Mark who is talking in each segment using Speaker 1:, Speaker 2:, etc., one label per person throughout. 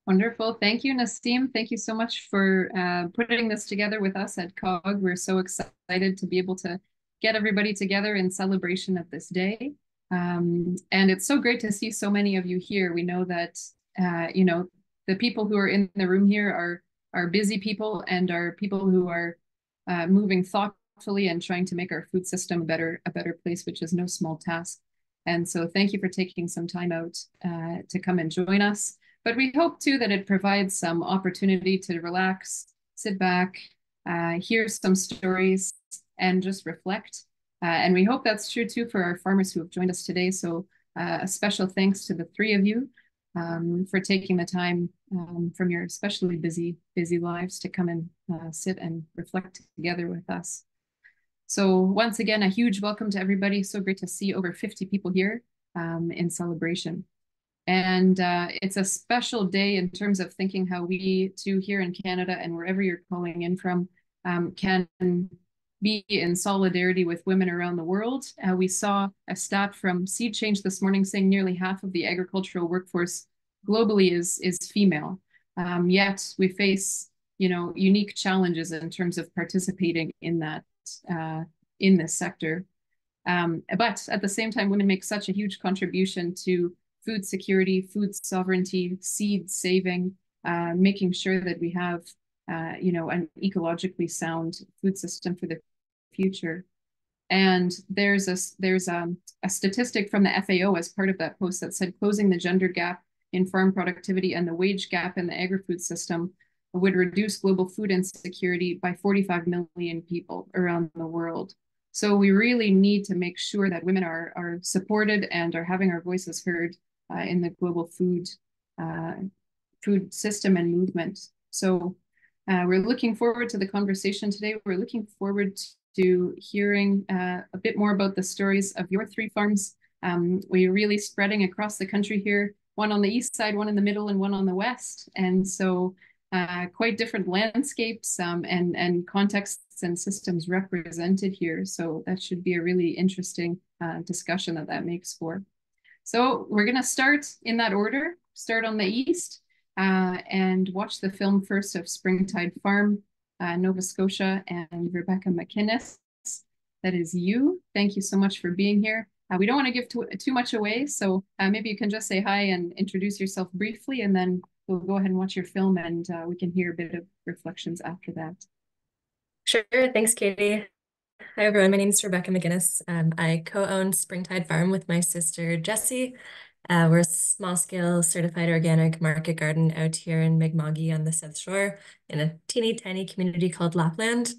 Speaker 1: Wonderful. Thank you, Nassim. Thank you so much for putting this together with us at COG. We're so excited to be able to get everybody together in celebration of this day. And it's so great to see so many of you here. We know that, the people who are in the room here are busy people and are people who are moving thoughtfully and trying to make our food system a better place, which is no small task. And so thank you for taking some time out to come and join us. But we hope too that it provides some opportunity to relax, sit back, hear some stories, and just reflect. And we hope that's true too for our farmers who have joined us today. So a special thanks to the three of you for taking the time from your especially busy lives to come and sit and reflect together with us. So once again, a huge welcome to everybody. So great to see over 50 people here in celebration. And it's a special day in terms of thinking how we too here in Canada and wherever you're calling in from can be in solidarity with women around the world. We saw a stat from Seed Change this morning saying nearly half of the agricultural workforce globally is female. Yet we face, unique challenges in terms of participating in that in this sector. But at the same time, women make such a huge contribution to food security, food sovereignty, seed saving, making sure that we have, an ecologically sound food system for the future. And there's a statistic from the FAO as part of that post that said closing the gender gap in farm productivity and the wage gap in the agri-food system would reduce global food insecurity by 45 million people around the world. So we really need to make sure that women are supported and are having our voices heard in the global food system and movement. So we're looking forward to the conversation today. We're looking forward to hearing a bit more about the stories of your three farms. We're really spreading across the country here, one on the east side, one in the middle, and one on the west. And so quite different landscapes and contexts and systems represented here. So that should be a really interesting discussion that makes for. So we're going to start in that order, start on the east and watch the film first of Springtide Farm, Nova Scotia, and Rebecca McInnes. That is you. Thank you so much for being here. We don't want to give too much away, so maybe you can just say hi and introduce yourself briefly, and then we'll go ahead and watch your film, and we can hear a bit of reflections after that.
Speaker 2: Sure. Thanks, Katie. Hi, everyone. My name is Rebecca McInnes. I co-own Springtide Farm with my sister, Jessie. We're a small-scale certified organic market garden out here in Mi'kma'ki on the South Shore in a teeny tiny community called Lapland.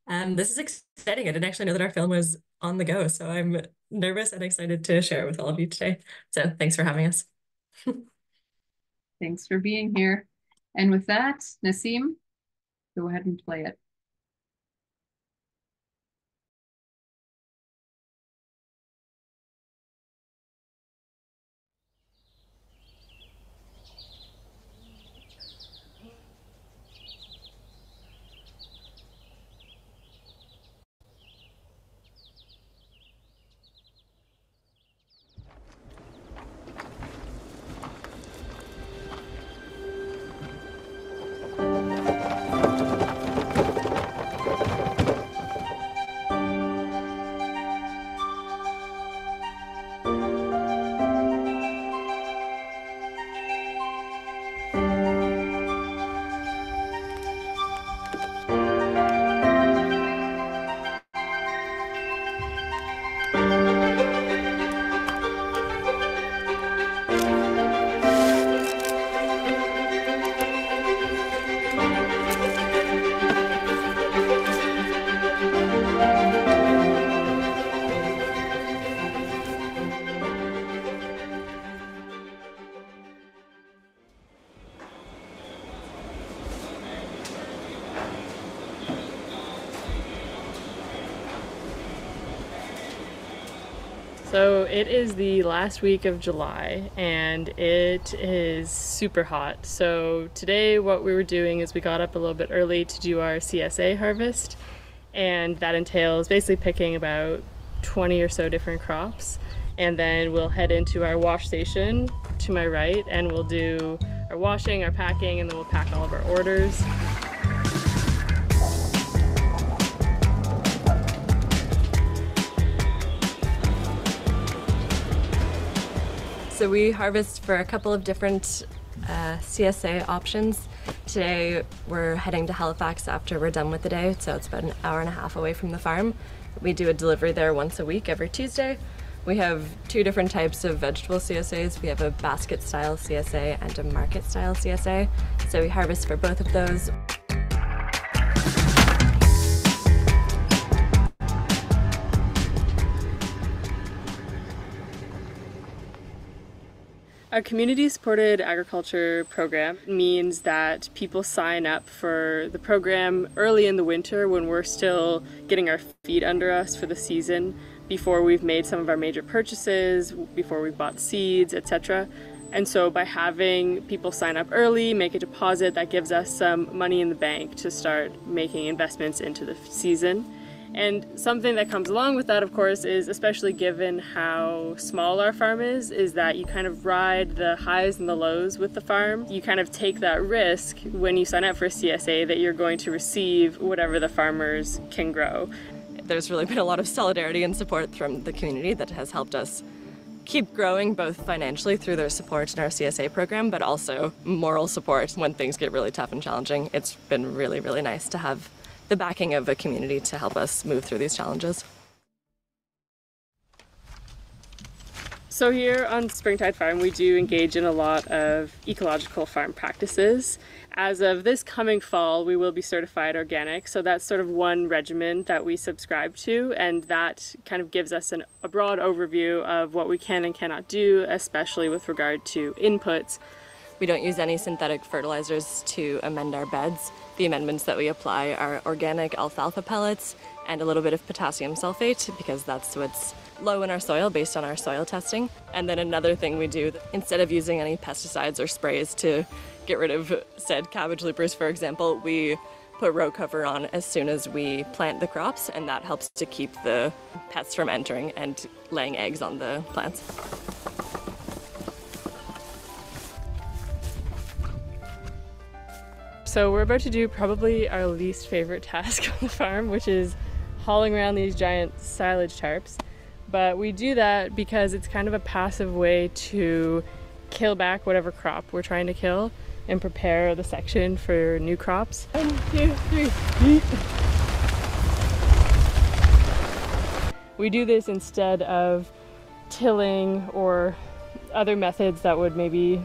Speaker 2: This is exciting. I didn't actually know that our film was on the go, so I'm nervous and excited to share it with all of you today. So thanks for having us.
Speaker 1: Thanks for being here. And with that, Nassim, go ahead and play it.
Speaker 3: So it is the last week of July and it is super hot. So today what we were doing is we got up a little bit early to do our CSA harvest, and that entails basically picking about 20 or so different crops, and then we'll head into our wash station to my right and we'll do our washing, our packing, and then we'll pack all of our orders.
Speaker 2: So we harvest for a couple of different CSA options. Today we're heading to Halifax after we're done with the day, so it's about an hour and a half away from the farm. We do a delivery there once a week, every Tuesday. We have two different types of vegetable CSAs. We have a basket style CSA and a market style CSA. So we harvest for both of those.
Speaker 3: A community-supported agriculture program means that people sign up for the program early in the winter when we're still getting our feet under us for the season, before we've made some of our major purchases, before we've bought seeds, etc. And so by having people sign up early, make a deposit, that gives us some money in the bank to start making investments into the season. And something that comes along with that, of course, is, especially given how small our farm is that you kind of ride the highs and the lows with the farm. You kind of take that risk when you sign up for a CSA that you're going to receive whatever the farmers can grow.
Speaker 2: There's really been a lot of solidarity and support from the community that has helped us keep growing, both financially through their support in our CSA program, but also moral support when things get really tough and challenging. It's been really, really nice to have the backing of a community to help us move through these challenges.
Speaker 3: So here on Springtide Farm, we do engage in a lot of ecological farm practices. As of this coming fall, we will be certified organic, so that's sort of one regimen that we subscribe to, and that kind of gives us a broad overview of what we can and cannot do, especially with regard to inputs.
Speaker 2: We don't use any synthetic fertilizers to amend our beds. The amendments that we apply are organic alfalfa pellets and a little bit of potassium sulfate, because that's what's low in our soil based on our soil testing. And then another thing we do, instead of using any pesticides or sprays to get rid of said cabbage loopers, for example, we put row cover on as soon as we plant the crops, and that helps to keep the pests from entering and laying eggs on the plants.
Speaker 3: So we're about to do probably our least favorite task on the farm, which is hauling around these giant silage tarps. But we do that because it's kind of a passive way to kill back whatever crop we're trying to kill and prepare the section for new crops. 1, 2, 3. We do this instead of tilling or other methods that would maybe,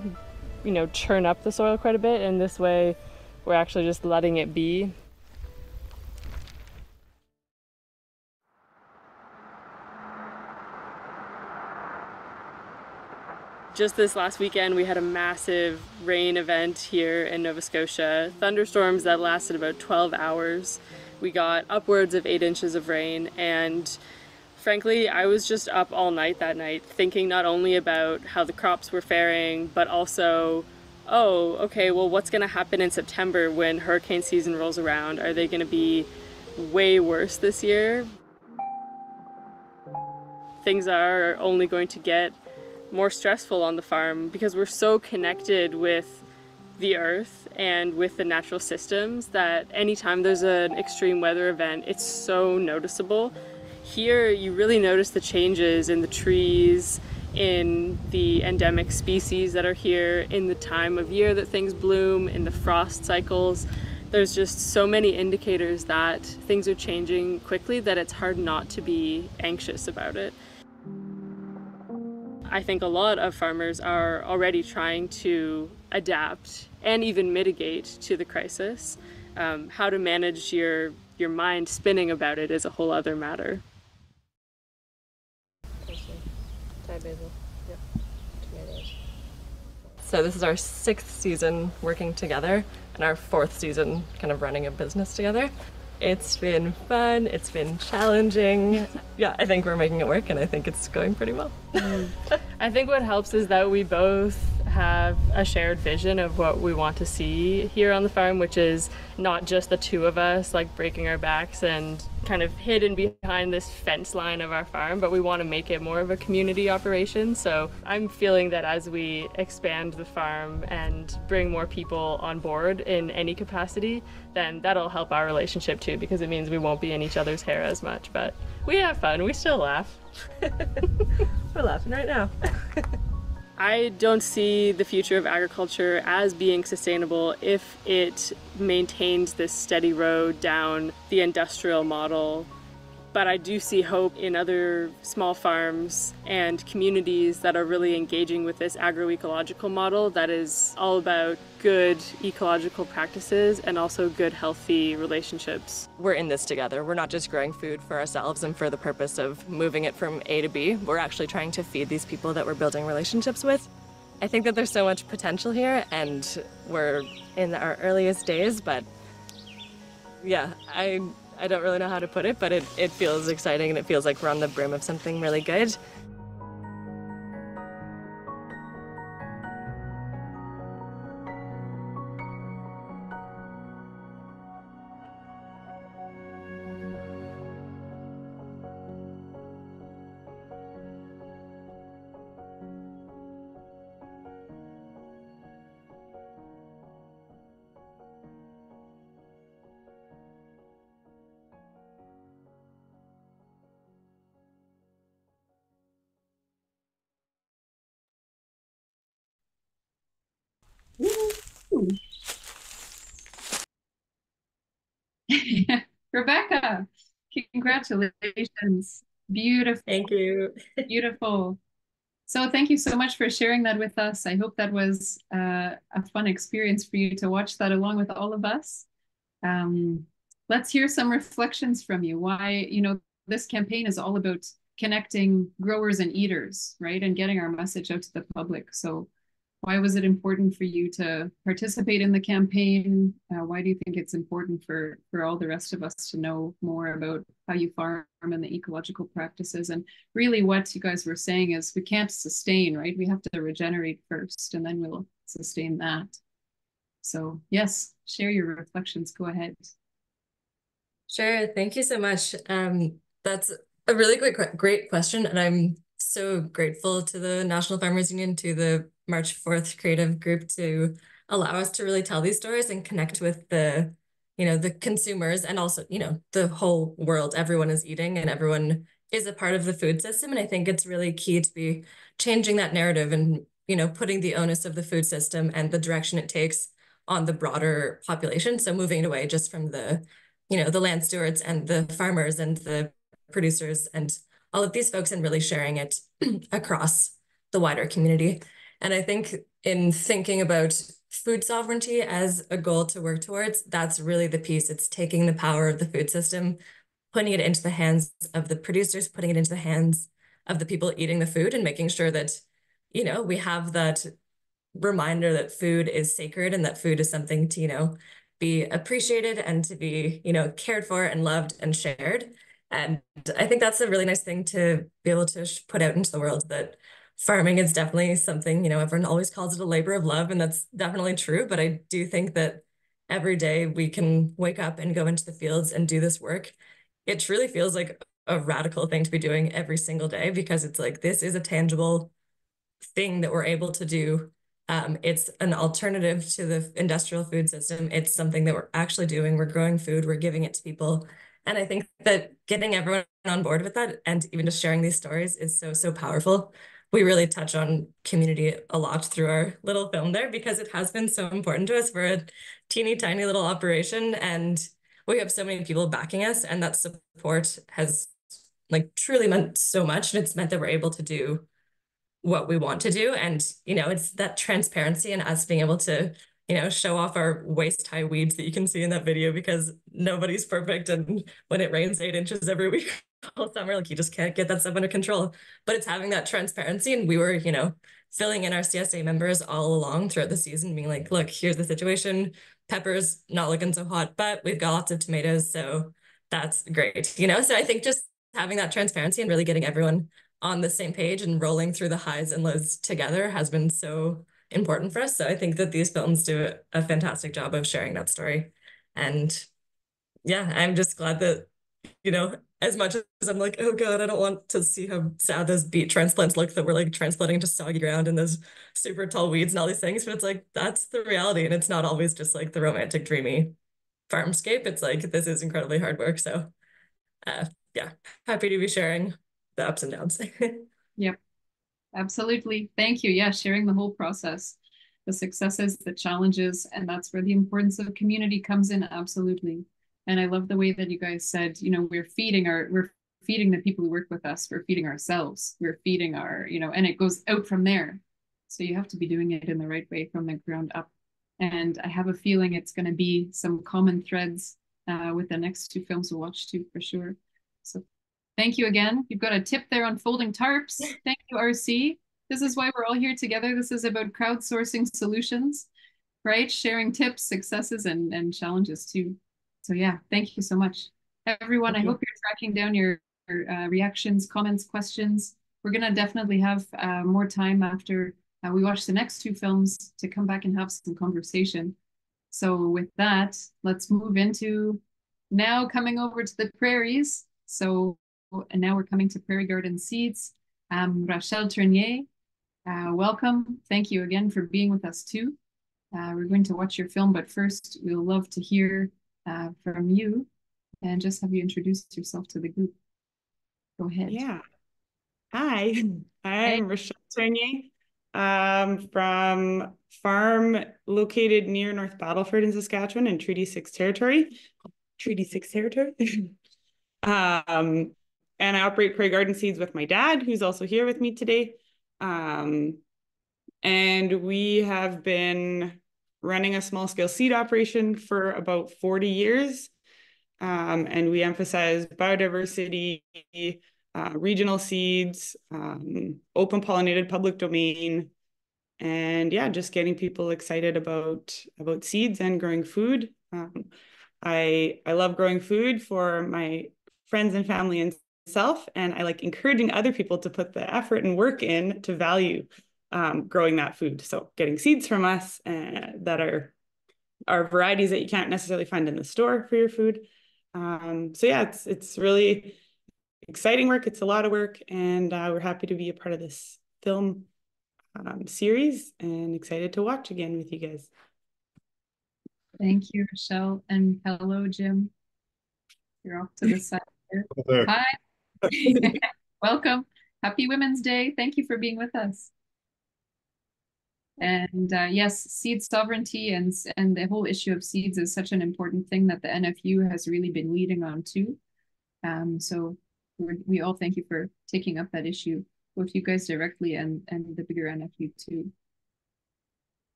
Speaker 3: churn up the soil quite a bit, and this way we're actually just letting it be. Just this last weekend, we had a massive rain event here in Nova Scotia. Thunderstorms that lasted about 12 hours. We got upwards of 8 inches of rain, and frankly, I was just up all night that night thinking not only about how the crops were faring, but also, oh, okay, well, what's going to happen in September when hurricane season rolls around? Are they going to be way worse this year? Things are only going to get more stressful on the farm because we're so connected with the earth and with the natural systems that anytime there's an extreme weather event, it's so noticeable. Here, you really notice the changes in the trees, in the endemic species that are here, in the time of year that things bloom, in the frost cycles. There's just so many indicators that things are changing quickly that it's hard not to be anxious about it. I think a lot of farmers are already trying to adapt and even mitigate to the crisis. How to manage your mind spinning about it is a whole other matter.
Speaker 2: Thai basil. Yep. Tomatoes. So this is our 6th season working together and our 4th season kind of running a business together. It's been fun, it's been challenging. Yeah, I think we're making it work and I think it's going pretty well.
Speaker 3: I think what helps is that we both have a shared vision of what we want to see here on the farm, which is not just the two of us like breaking our backs and kind of hidden behind this fence line of our farm, but we want to make it more of a community operation. So I'm feeling that as we expand the farm and bring more people on board in any capacity, then that'll help our relationship too, because it means we won't be in each other's hair as much. But we have fun, we still laugh.
Speaker 2: We're laughing right now.
Speaker 3: I don't see the future of agriculture as being sustainable if it maintains this steady road down the industrial model. But I do see hope in other small farms and communities that are really engaging with this agroecological model that is all about good ecological practices and also good, healthy relationships.
Speaker 4: We're in this together. We're not just growing food for ourselves and for the purpose of moving it from A to B. We're actually trying to feed these people that we're building relationships with. I think that there's so much potential here, and we're in our earliest days, but yeah, I don't really know how to put it, but it feels exciting, and it feels like we're on the brim of something really good.
Speaker 1: Rebecca, congratulations. Beautiful.
Speaker 2: Thank you.
Speaker 1: Beautiful. So thank you so much for sharing that with us. I hope that was a fun experience for you to watch that along with all of us. Let's hear some reflections from you. Why, this campaign is all about connecting growers and eaters, right? And getting our message out to the public. So why was it important for you to participate in the campaign? Why do you think it's important for all the rest of us to know more about how you farm and the ecological practices? And really what you guys were saying is we can't sustain, right? We have to regenerate first, and then we'll sustain that. So yes, share your reflections. Go ahead.
Speaker 2: Sure. Thank you so much. That's a really great question. And I'm so grateful to the National Farmers Union, to the March 4th creative group, to allow us to really tell these stories and connect with the consumers, and also, the whole world. Everyone is eating and everyone is a part of the food system. And I think it's really key to be changing that narrative and, putting the onus of the food system and the direction it takes on the broader population. So moving it away just from the land stewards and the farmers and the producers and all of these folks, and really sharing it across the wider community. And I think in thinking about food sovereignty as a goal to work towards, that's really the piece. It's taking the power of the food system, putting it into the hands of the producers, putting it into the hands of the people eating the food, and making sure that, we have that reminder that food is sacred and that food is something to, be appreciated and to be, cared for and loved and shared. And I think that's a really nice thing to be able to put out into the world, that farming is definitely something, everyone always calls it a labor of love, and that's definitely true. But I do think that every day we can wake up and go into the fields and do this work. It truly feels like a radical thing to be doing every single day, because it's like, this is a tangible thing that we're able to do. It's an alternative to the industrial food system. It's something that we're actually doing. We're growing food, we're giving it to people. And I think that getting everyone on board with that, and even just sharing these stories, is so, so powerful. We really touch on community a lot through our little film there, because it has been so important to us. We're a teeny tiny little operation, and we have so many people backing us, and that support has truly meant so much. And it's meant that we're able to do what we want to do. And, it's that transparency and us being able to, show off our waist-high weeds that you can see in that video, because nobody's perfect. And when it rains 8 inches every week all summer, you just can't get that stuff under control. But it's having that transparency. And we were, filling in our CSA members all along throughout the season, being like, look, here's the situation. Pepper's not looking so hot, but we've got lots of tomatoes. So that's great. So I think just having that transparency and really getting everyone on the same page and rolling through the highs and lows together has been so important for us. So I think that these films do a fantastic job of sharing that story. And yeah, I'm just glad that, as much as I'm like, oh God, I don't want to see how sad those beet transplants look that we're like transplanting to soggy ground and those super tall weeds and all these things. But it's like, that's the reality. And it's not always just like the romantic, dreamy farmscape. It's like, this is incredibly hard work. So yeah, happy to be sharing the ups and downs.
Speaker 1: Yep, absolutely. Thank you. Yeah, sharing the whole process, the successes, the challenges, and that's where the importance of community comes in. Absolutely. And I love the way that you guys said, we're feeding the people who work with us, we're feeding ourselves, we're feeding our, and it goes out from there. So you have to be doing it in the right way from the ground up. And I have a feeling it's going to be some common threads with the next two films we'll watch too, for sure. So thank you again. You've got a tip there on folding tarps. Thank you, RC. This is why we're all here together. This is about crowdsourcing solutions, right? Sharing tips, successes, and challenges too. So yeah, thank you so much. Everyone, I hope you're tracking down your reactions, comments, questions. We're going to definitely have more time after we watch the next two films to come back and have some conversation. So with that, let's move into now coming over to the prairies. So, and now we're coming to Prairie Garden Seeds. Rachelle Trenier, welcome. Thank you again for being with us too. We're going to watch your film, but first we'll love to hear from you and just have you introduce yourself to the group. Go ahead.
Speaker 5: Yeah. Hi, I'm Rachelle Trenier from farm located near North Battleford in Saskatchewan in Treaty 6 territory. Treaty 6 territory. And I operate Prairie Garden Seeds with my dad, who's also here with me today. And we have been running a small-scale seed operation for about 40 years. And we emphasize biodiversity, regional seeds, open pollinated public domain, and yeah, just getting people excited about seeds and growing food. I love growing food for my friends and family and self, and I like encouraging other people to put the effort and work in to value growing that food. So getting seeds from us that are varieties that you can't necessarily find in the store for your food. So yeah, it's really exciting work. It's a lot of work, and we're happy to be a part of this film series and excited to watch again with you guys.
Speaker 1: Thank you, Rachelle, and hello, Jim. You're off to the side here.
Speaker 6: There.
Speaker 1: Hi. Welcome. Happy Women's Day. Thank you for being with us. And yes, seed sovereignty and the whole issue of seeds is such an important thing that the NFU has really been leading on too. So we all thank you for taking up that issue, both you guys directly and the bigger NFU too.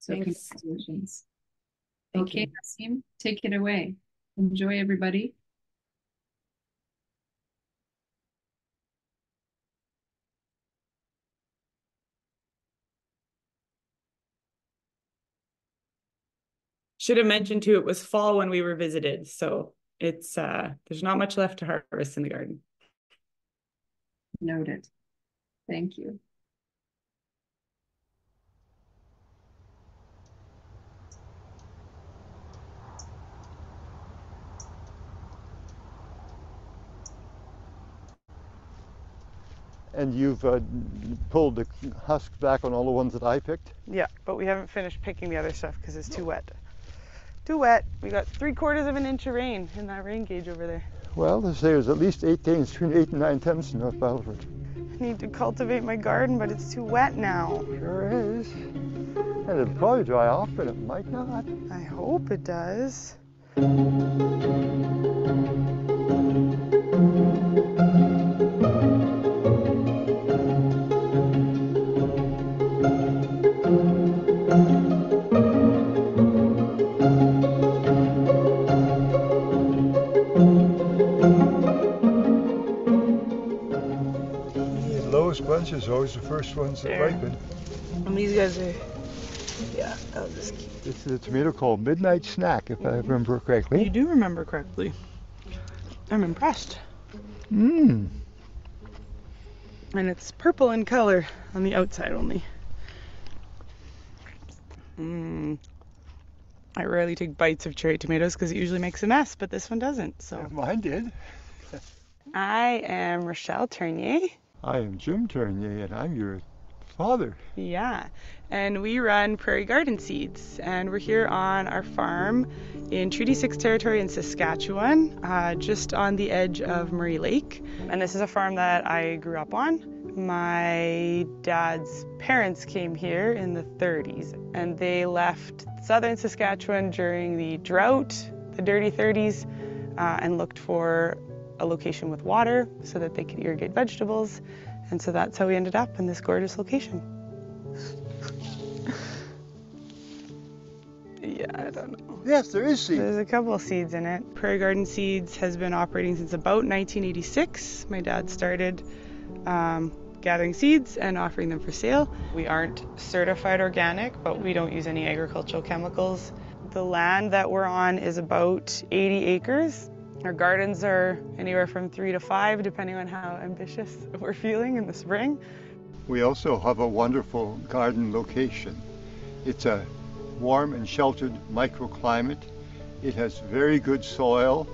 Speaker 1: So
Speaker 5: Thanks.
Speaker 1: congratulations.
Speaker 5: Thank
Speaker 1: Okay,
Speaker 5: you.
Speaker 1: Nasim, take it away. Enjoy, everybody.
Speaker 5: Should have mentioned too, it was fall when we were visited, so it's there's not much left to harvest in the garden.
Speaker 1: Noted. Thank you.
Speaker 6: And you've pulled the husks back on all the ones that I picked?
Speaker 7: Yeah, but we haven't finished picking the other stuff because it's too wet. Too wet. We got 3/4 of an inch of rain in that rain gauge over there.
Speaker 6: Well, they say there's at least 8 days, between 8 and 9 tenths in North Battleford.
Speaker 7: I need to cultivate my garden, but it's too wet now.
Speaker 6: Sure is. And it'll probably dry off, but it might not.
Speaker 7: I hope it does.
Speaker 6: The lowest bunches are always the first ones that
Speaker 7: There.
Speaker 6: ripen.
Speaker 7: And these guys are, yeah, I'll just keep.
Speaker 6: This is a tomato called Midnight Snack, if I remember
Speaker 7: You
Speaker 6: correctly.
Speaker 7: do remember correctly. I'm impressed.
Speaker 6: Mmm.
Speaker 7: And it's purple in color on the outside only. I rarely take bites of cherry tomatoes because it usually makes a mess, but this one doesn't. So
Speaker 6: Mine did.
Speaker 7: I am Rochelle Tournier.
Speaker 6: I am Jim Tournier, and I'm your father.
Speaker 7: Yeah, and we run Prairie Garden Seeds, and we're here on our farm in Treaty 6 territory in Saskatchewan, just on the edge of Murray Lake. And this is a farm that I grew up on. My dad's parents came here in the 30s, and they left southern Saskatchewan during the drought, the dirty 30s, and looked for a location with water so that they could irrigate vegetables. And so that's how we ended up in this gorgeous location. Yeah, I don't know.
Speaker 6: Yes, there is seed.
Speaker 7: There's a couple of seeds in it. Prairie Garden Seeds has been operating since about 1986. My dad started gathering seeds and offering them for sale. We aren't certified organic, but we don't use any agricultural chemicals. The land that we're on is about 80 acres. Our gardens are anywhere from 3 to 5, depending on how ambitious we're feeling in the spring.
Speaker 6: We also have a wonderful garden location. It's a warm and sheltered microclimate. It has very good soil,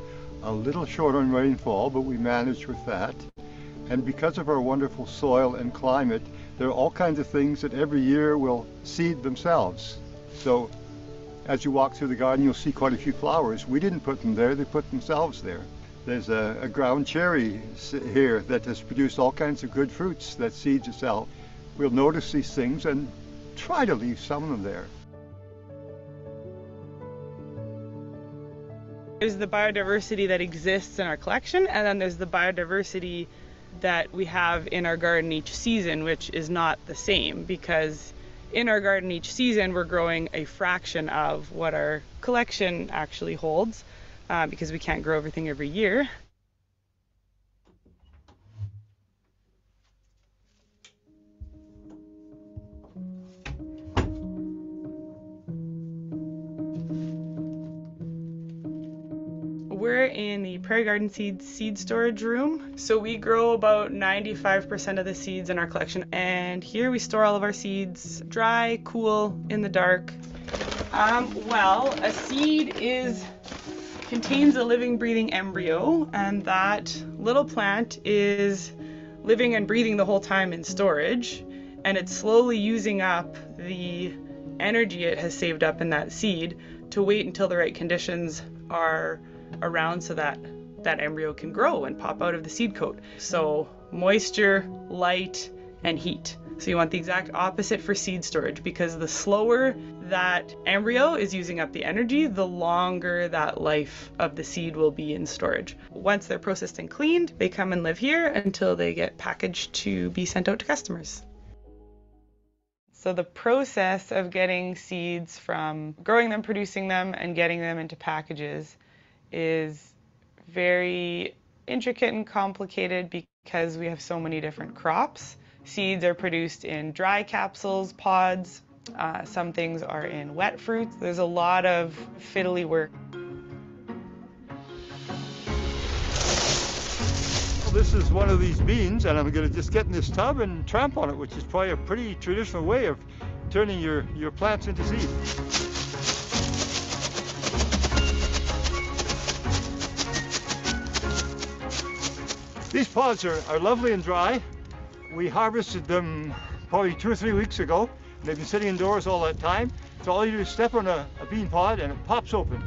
Speaker 6: a little short on rainfall, but we manage with that. And because of our wonderful soil and climate, there are all kinds of things that every year will seed themselves. So as you walk through the garden, you'll see quite a few flowers. We didn't put them there, they put themselves there. There's a ground cherry here that has produced all kinds of good fruits that seeds itself. We'll notice these things and try to leave some of them there.
Speaker 7: There's the biodiversity that exists in our collection, and then there's the biodiversity that we have in our garden each season, which is not the same, because in our garden each season we're growing a fraction of what our collection actually holds, because we can't grow everything every year. We're in the Prairie Garden Seeds seed storage room. So we grow about 95% of the seeds in our collection. And here we store all of our seeds dry, cool, in the dark. Well, a seed contains a living, breathing embryo, and that little plant is living and breathing the whole time in storage, and it's slowly using up the energy it has saved up in that seed to wait until the right conditions are around so that that embryo can grow and pop out of the seed coat. So moisture, light, and heat. So you want the exact opposite for seed storage, because the slower that embryo is using up the energy, the longer that life of the seed will be in storage. Once they're processed and cleaned, they come and live here until they get packaged to be sent out to customers. So the process of getting seeds from growing them, producing them, and getting them into packages is very intricate and complicated because we have so many different crops. Seeds are produced in dry capsules, pods. Some things are in wet fruits. There's a lot of fiddly work.
Speaker 6: Well, this is one of these beans, and I'm going to just get in this tub and tramp on it, which is probably a pretty traditional way of turning your plants into seed. These pods are lovely and dry. We harvested them probably 2 or 3 weeks ago. They've been sitting indoors all that time. So all you do is step on a bean pod and it pops open.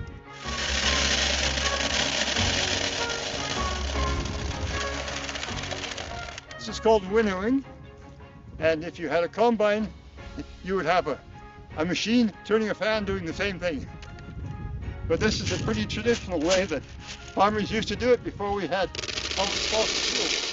Speaker 6: This is called winnowing. And if you had a combine, you would have a machine turning a fan doing the same thing. But this is a pretty traditional way that farmers used to do it before we had all the fossil fuels.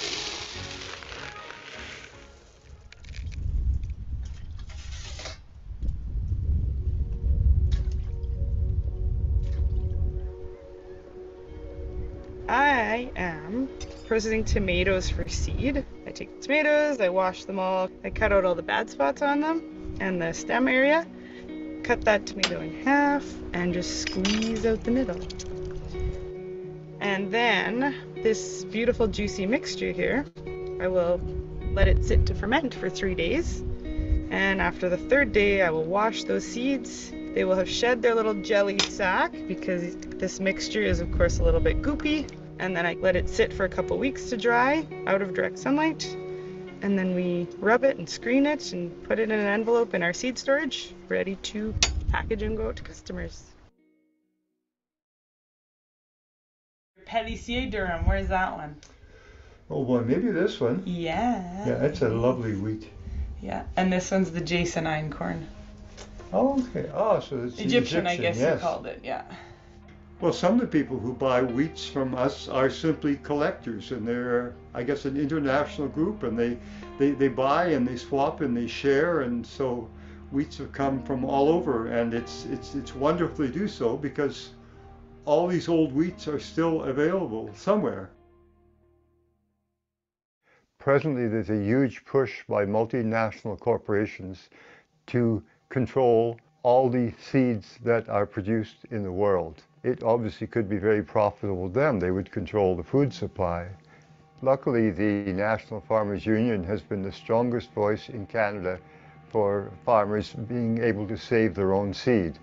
Speaker 7: I am processing tomatoes for seed. I take the tomatoes, I wash them all, I cut out all the bad spots on them and the stem area, cut that tomato in half and just squeeze out the middle. And then this beautiful juicy mixture here, I will let it sit to ferment for 3 days. And after the third day, I will wash those seeds. They will have shed their little jelly sac because this mixture is of course a little bit goopy. And then I let it sit for a couple weeks to dry out of direct sunlight. And then we rub it and screen it and put it in an envelope in our seed storage, ready to package and go out to customers. Pellissier Durham, where's that one?
Speaker 6: Oh boy, maybe this one.
Speaker 7: Yeah.
Speaker 6: Yeah, it's a lovely wheat.
Speaker 7: Yeah, and this one's the Jason Einkorn.
Speaker 6: Oh, okay. Oh, so it's
Speaker 7: Egyptian, I guess
Speaker 6: yes.
Speaker 7: you called it, yeah.
Speaker 6: Well, some of the people who buy wheats from us are simply collectors, and they're, I guess, an international group, and they buy and they swap and they share, and so wheats have come from all over, and it's wonderful to do so because all these old wheats are still available somewhere. Presently, there's a huge push by multinational corporations to control all the seeds that are produced in the world. It obviously could be very profitable to them. They would control the food supply. Luckily, the National Farmers Union has been the strongest voice in Canada for farmers being able to save their own seed.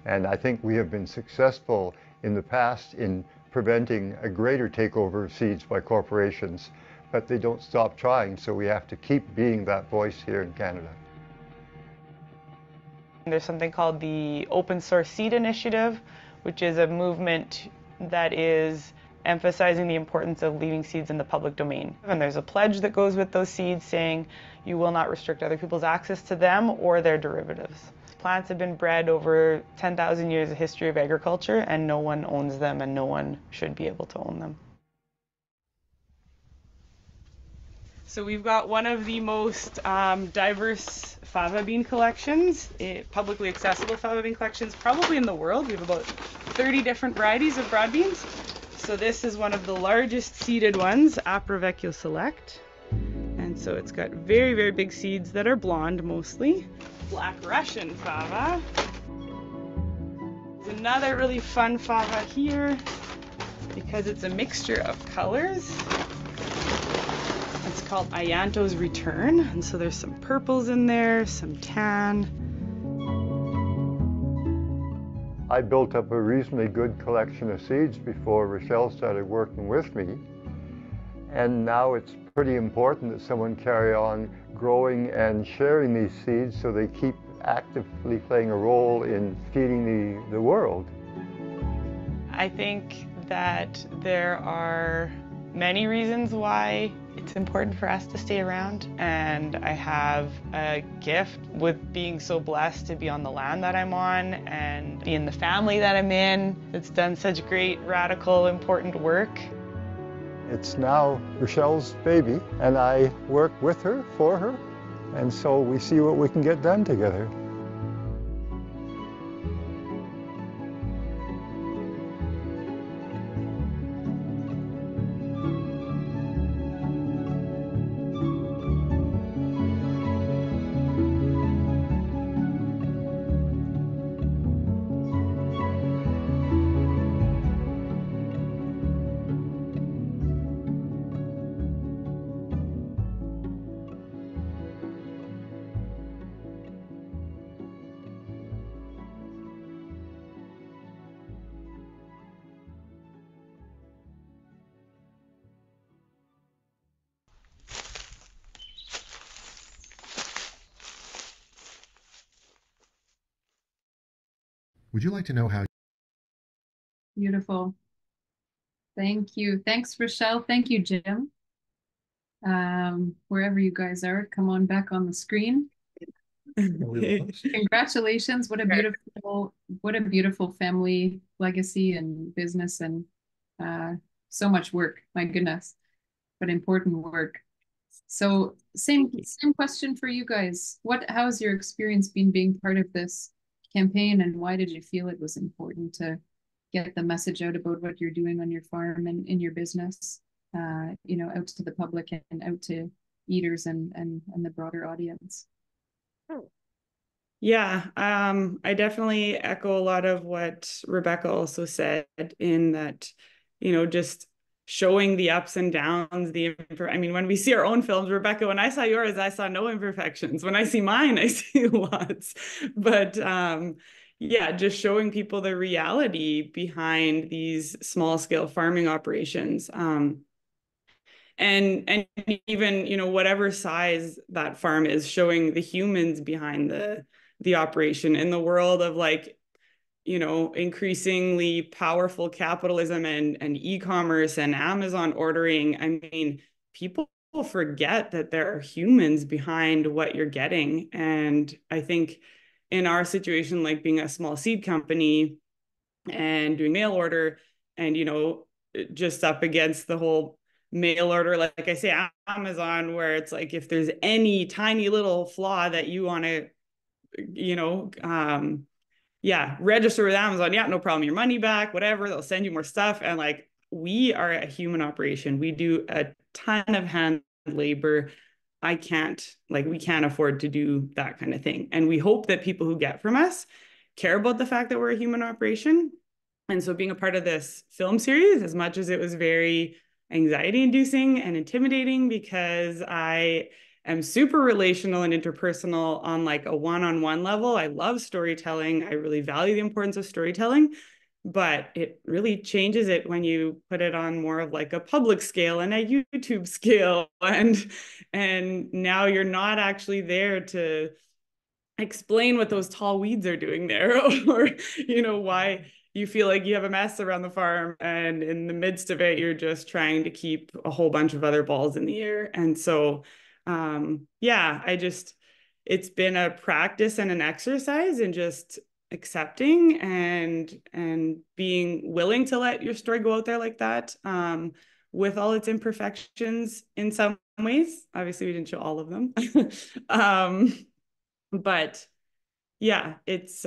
Speaker 6: And I think we have been successful in the past in preventing a greater takeover of seeds by corporations, but they don't stop trying, so we have to keep being that voice here in Canada.
Speaker 7: There's something called the Open Source Seed Initiative, which is a movement that is emphasizing the importance of leaving seeds in the public domain. And there's a pledge that goes with those seeds saying you will not restrict other people's access to them or their derivatives. Plants have been bred over 10,000 years of history of agriculture, and no one owns them and no one should be able to own them. So we've got one of the most diverse fava bean collections, publicly accessible fava bean collections, probably in the world. We have about 30 different varieties of broad beans. So this is one of the largest seeded ones, Apra Vecchio Select. And so it's got very, very big seeds that are blonde mostly. Black Russian fava. There's another really fun fava here because it's a mixture of colors. It's called Ianto's Return, and so there's some purples in there, some tan.
Speaker 6: I built up a reasonably good collection of seeds before Rochelle started working with me, and now it's pretty important that someone carry on growing and sharing these seeds so they keep actively playing a role in feeding the world.
Speaker 7: I think that there are many reasons why it's important for us to stay around, and I have a gift with being so blessed to be on the land that I'm on and be in the family that I'm in that's done such great, radical, important work.
Speaker 6: It's now Rochelle's baby, and I work with her, for her, and so we see what we can get done together.
Speaker 8: Would you like to know how?
Speaker 1: Beautiful. Thank you. Thanks, Rochelle. Thank you, Jim. Wherever you guys are, come on back on the screen. Congratulations. What a beautiful family legacy and business, and so much work. My goodness, but important work. So same question for you guys. How has your experience been being part of this campaign, and why did you feel it was important to get the message out about what you're doing on your farm and in your business, out to the public and out to eaters and the broader audience?
Speaker 5: Yeah, I definitely echo a lot of what Rebecca also said in that, just showing the ups and downs, I mean, when we see our own films, Rebecca, when I saw yours, I saw no imperfections. When I see mine, I see lots. But yeah, just showing people the reality behind these small scale farming operations. And even, you know, whatever size that farm is, showing the humans behind the operation in the world of, like, you know, increasingly powerful capitalism and e-commerce and Amazon ordering. I mean, people forget that there are humans behind what you're getting. And I think in our situation, like being a small seed company and doing mail order, and, you know, just up against the whole mail order, like I say, Amazon, where it's like, if there's any tiny little flaw that you want to, you know, yeah, register with Amazon. Yeah, no problem. Your money back, whatever. They'll send you more stuff. And like, we are a human operation. We do a ton of hand labor. We can't afford to do that kind of thing. And we hope that people who get from us care about the fact that we're a human operation. And so being a part of this film series, as much as it was very anxiety inducing and intimidating, because I am super relational and interpersonal on like a one-on-one level. I love storytelling. I really value the importance of storytelling, but it really changes it when you put it on more of like a public scale and a YouTube scale. And now you're not actually there to explain what those tall weeds are doing there, or, you know, why you feel like you have a mess around the farm, and in the midst of it, you're just trying to keep a whole bunch of other balls in the air. And so, yeah, it's been a practice and an exercise in just accepting and being willing to let your story go out there like that, with all its imperfections in some ways. Obviously, we didn't show all of them. But yeah, it's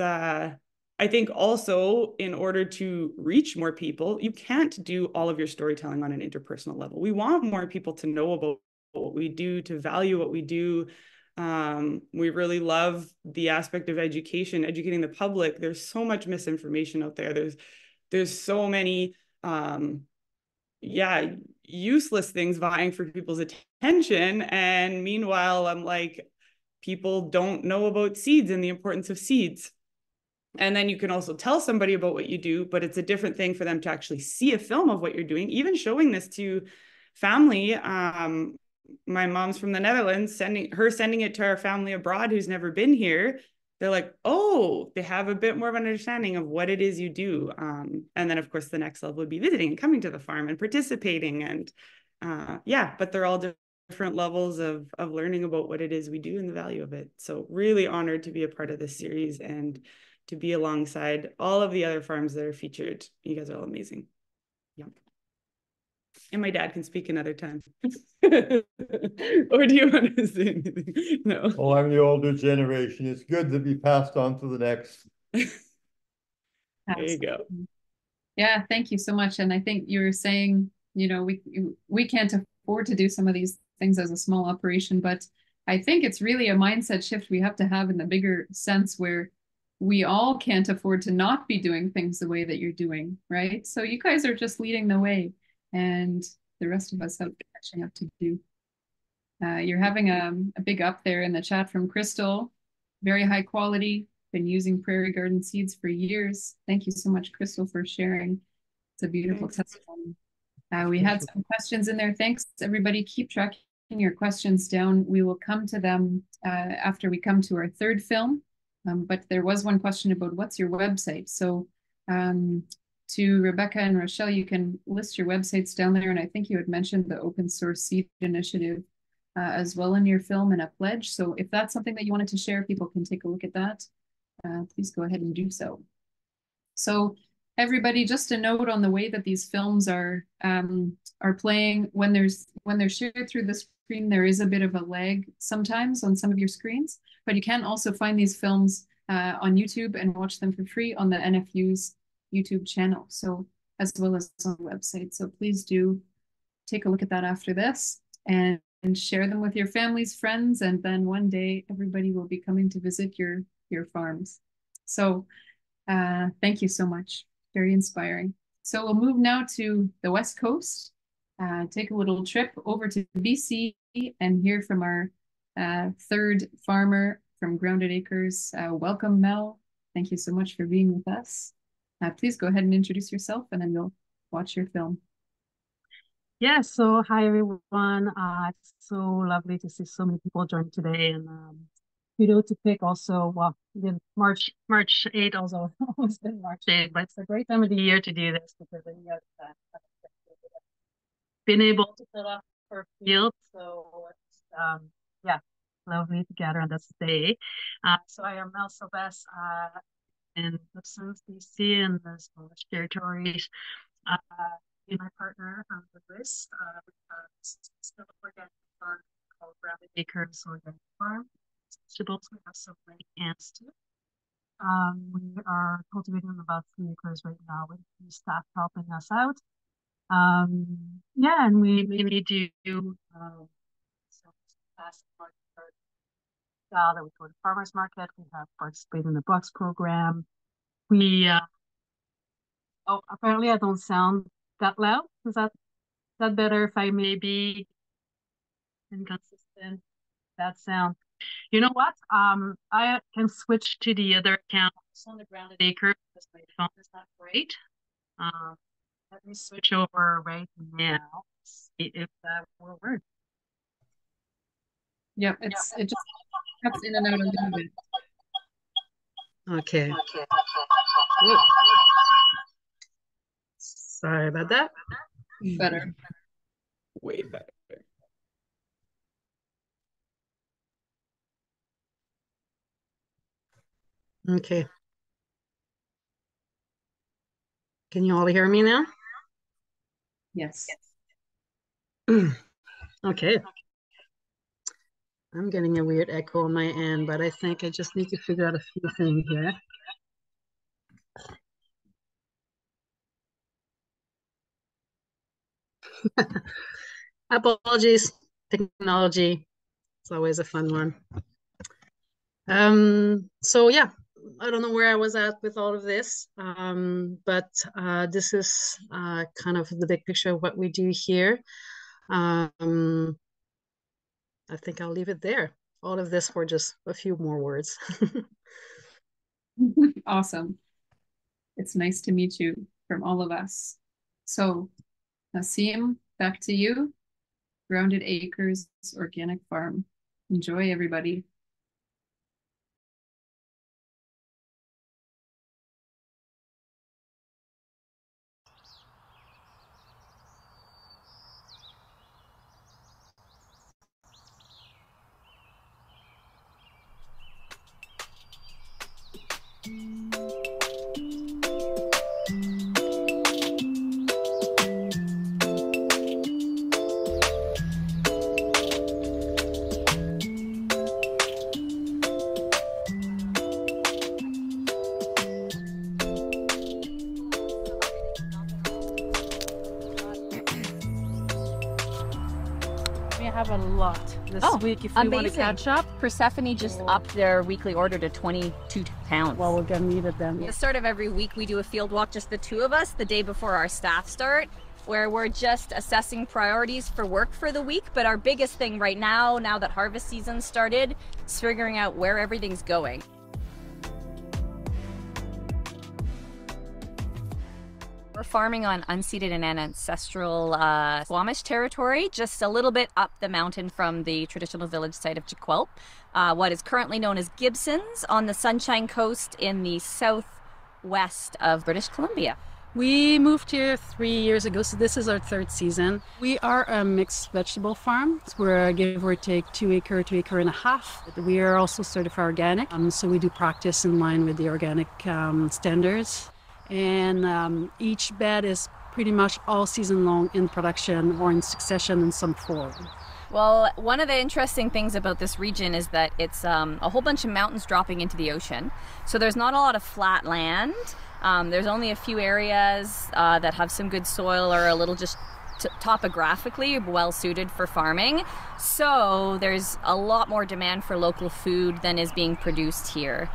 Speaker 5: I think also, in order to reach more people, you can't do all of your storytelling on an interpersonal level. We want more people to know about what we do, to value what we do. We really love the aspect of education, educating the public. There's so much misinformation out there. There's so many yeah, useless things vying for people's attention. And meanwhile, I'm like, people don't know about seeds and the importance of seeds. And then you can also tell somebody about what you do, but it's a different thing for them to actually see a film of what you're doing. Even showing this to family. My mom's from the Netherlands, sending it to our family abroad who's never been here. They're like, oh, they have a bit more of an understanding of what it is you do. And then, of course, the next level would be visiting and coming to the farm and participating. And yeah, but they're all different levels of learning about what it is we do and the value of it. So really honored to be a part of this series and to be alongside all of the other farms that are featured. You guys are all amazing. Yeah. And my dad can speak another time. Or do you want to say anything? No.
Speaker 6: Oh, I'm the older generation. It's good to be passed on to the next.
Speaker 5: There you go.
Speaker 1: Yeah, thank you so much. And I think you were saying, you know, we can't afford to do some of these things as a small operation, but I think it's really a mindset shift we have to have in the bigger sense, where we all can't afford to not be doing things the way that you're doing, right? So you guys are just leading the way, and the rest of us have catching up to do. You're having a big up there in the chat from Crystal. Very high quality. Been using Prairie Garden seeds for years. Thank you so much, Crystal, for sharing. It's a beautiful testimony. We had some questions in there. Thanks, everybody. Keep tracking your questions down. We will come to them after we come to our third film. But there was one question about what's your website. So to Rebecca and Rochelle, you can list your websites down there. And I think you had mentioned the Open Source Seed Initiative as well in your film and a pledge. So if that's something that you wanted to share, people can take a look at that. Please go ahead and do so. So everybody, just a note on the way that these films are playing. When they're shared through the screen, there is a bit of a lag sometimes on some of your screens, but you can also find these films on YouTube and watch them for free on the NFU's YouTube channel, so as well as on the website. So please do take a look at that after this and share them with your families, friends, and then one day everybody will be coming to visit your farms. So thank you so much. Very inspiring. So we'll move now to the West Coast. take a little trip over to BC and hear from our third farmer from Grounded Acres. Welcome, Mel. Thank you so much for being with us. Please go ahead and introduce yourself, and then we'll watch your film.
Speaker 9: Yeah, so hi everyone. It's so lovely to see so many people join today, and kudos to pick also. Well, March 8th also almost been March 8th, but it's a great time of the year to do this because then you have been able to fill up our field. So it's yeah, lovely to gather on this day. So I am Mel Sylvestre in Gibsons, BC, in the Squamish territories. My partner from Douglas, still organic farm called Grounded Acres Organic Farm. Vegetables, we have some rain ants too. We are cultivating about 3 acres right now with the staff helping us out. Yeah, and we mainly do some fast market that we go to farmers market. We have participated in the Bucks program. We oh, apparently I don't sound that loud. Is that better if I may be inconsistent? That sound. You know what? I can switch to the other account. It's on the Grounded Acre because my phone is not great. Let me switch over right now. See if that will work.
Speaker 1: Yep, it just cuts in and out a little bit.
Speaker 9: Okay. Sorry about that.
Speaker 1: Better.
Speaker 5: Way better.
Speaker 9: Okay. Can you all hear me now?
Speaker 1: Yes.
Speaker 9: Okay. I'm getting a weird echo on my end, but I think I just need to figure out a few things here. Apologies, technology. It's always a fun one. So yeah, I don't know where I was at with all of this, but this is kind of the big picture of what we do here. I think I'll leave it there. All of this for just a few more words.
Speaker 1: Awesome. It's nice to meet you from all of us. So, Nassim, back to you. Grounded Acres Organic Farm. Enjoy, everybody.
Speaker 10: Have a lot this week if you want to catch up.
Speaker 11: Persephone just upped their weekly order to 22 pounds.
Speaker 10: Well, we're gonna need it then.
Speaker 11: At the start of every week, we do a field walk, just the two of us, the day before our staff start, where we're just assessing priorities for work for the week. But our biggest thing right now that harvest season started, is figuring out where everything's going. We're farming on unceded and ancestral Squamish territory, just a little bit up the mountain from the traditional village site of Jaquelp, what is currently known as Gibsons, on the Sunshine Coast in the southwest of British Columbia.
Speaker 10: We moved here 3 years ago, so this is our 3rd season. We are a mixed vegetable farm. We're give or take 2 acre to acre and a half. We are also certified organic, so we do practice in line with the organic standards. And each bed is pretty much all season long in production or in succession in some form.
Speaker 11: Well, one of the interesting things about this region is that it's a whole bunch of mountains dropping into the ocean. So there's not a lot of flat land. There's only a few areas that have some good soil or a little just topographically well suited for farming. So there's a lot more demand for local food than is being produced here.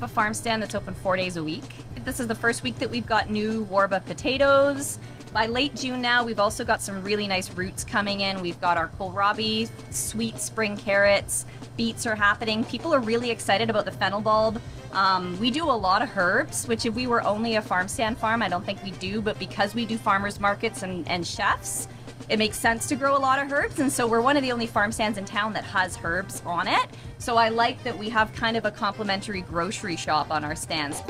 Speaker 11: have a farm stand that's open 4 days a week. This is the first week that we've got new Warba potatoes. By late June now, we've also got some really nice roots coming in. We've got our kohlrabi, sweet spring carrots, beets are happening. People are really excited about the fennel bulb. We do a lot of herbs, which if we were only a farm stand farm, I don't think we do, but because we do farmers markets and chefs, it makes sense to grow a lot of herbs, and so we're one of the only farm stands in town that has herbs on it. So I like that we have kind of a complimentary grocery shop on our stands.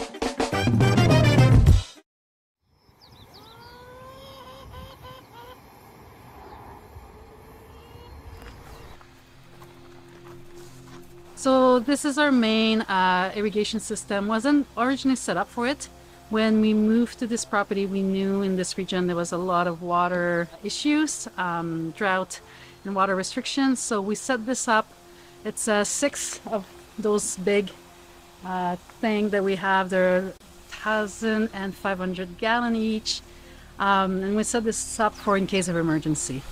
Speaker 10: So this is our main irrigation system. Wasn't originally set up for it. When we moved to this property, we knew in this region there was a lot of water issues, drought and water restrictions. So we set this up. It's 6 of those big thing that we have. They're 1,500 gallon each. And we set this up for in case of emergency.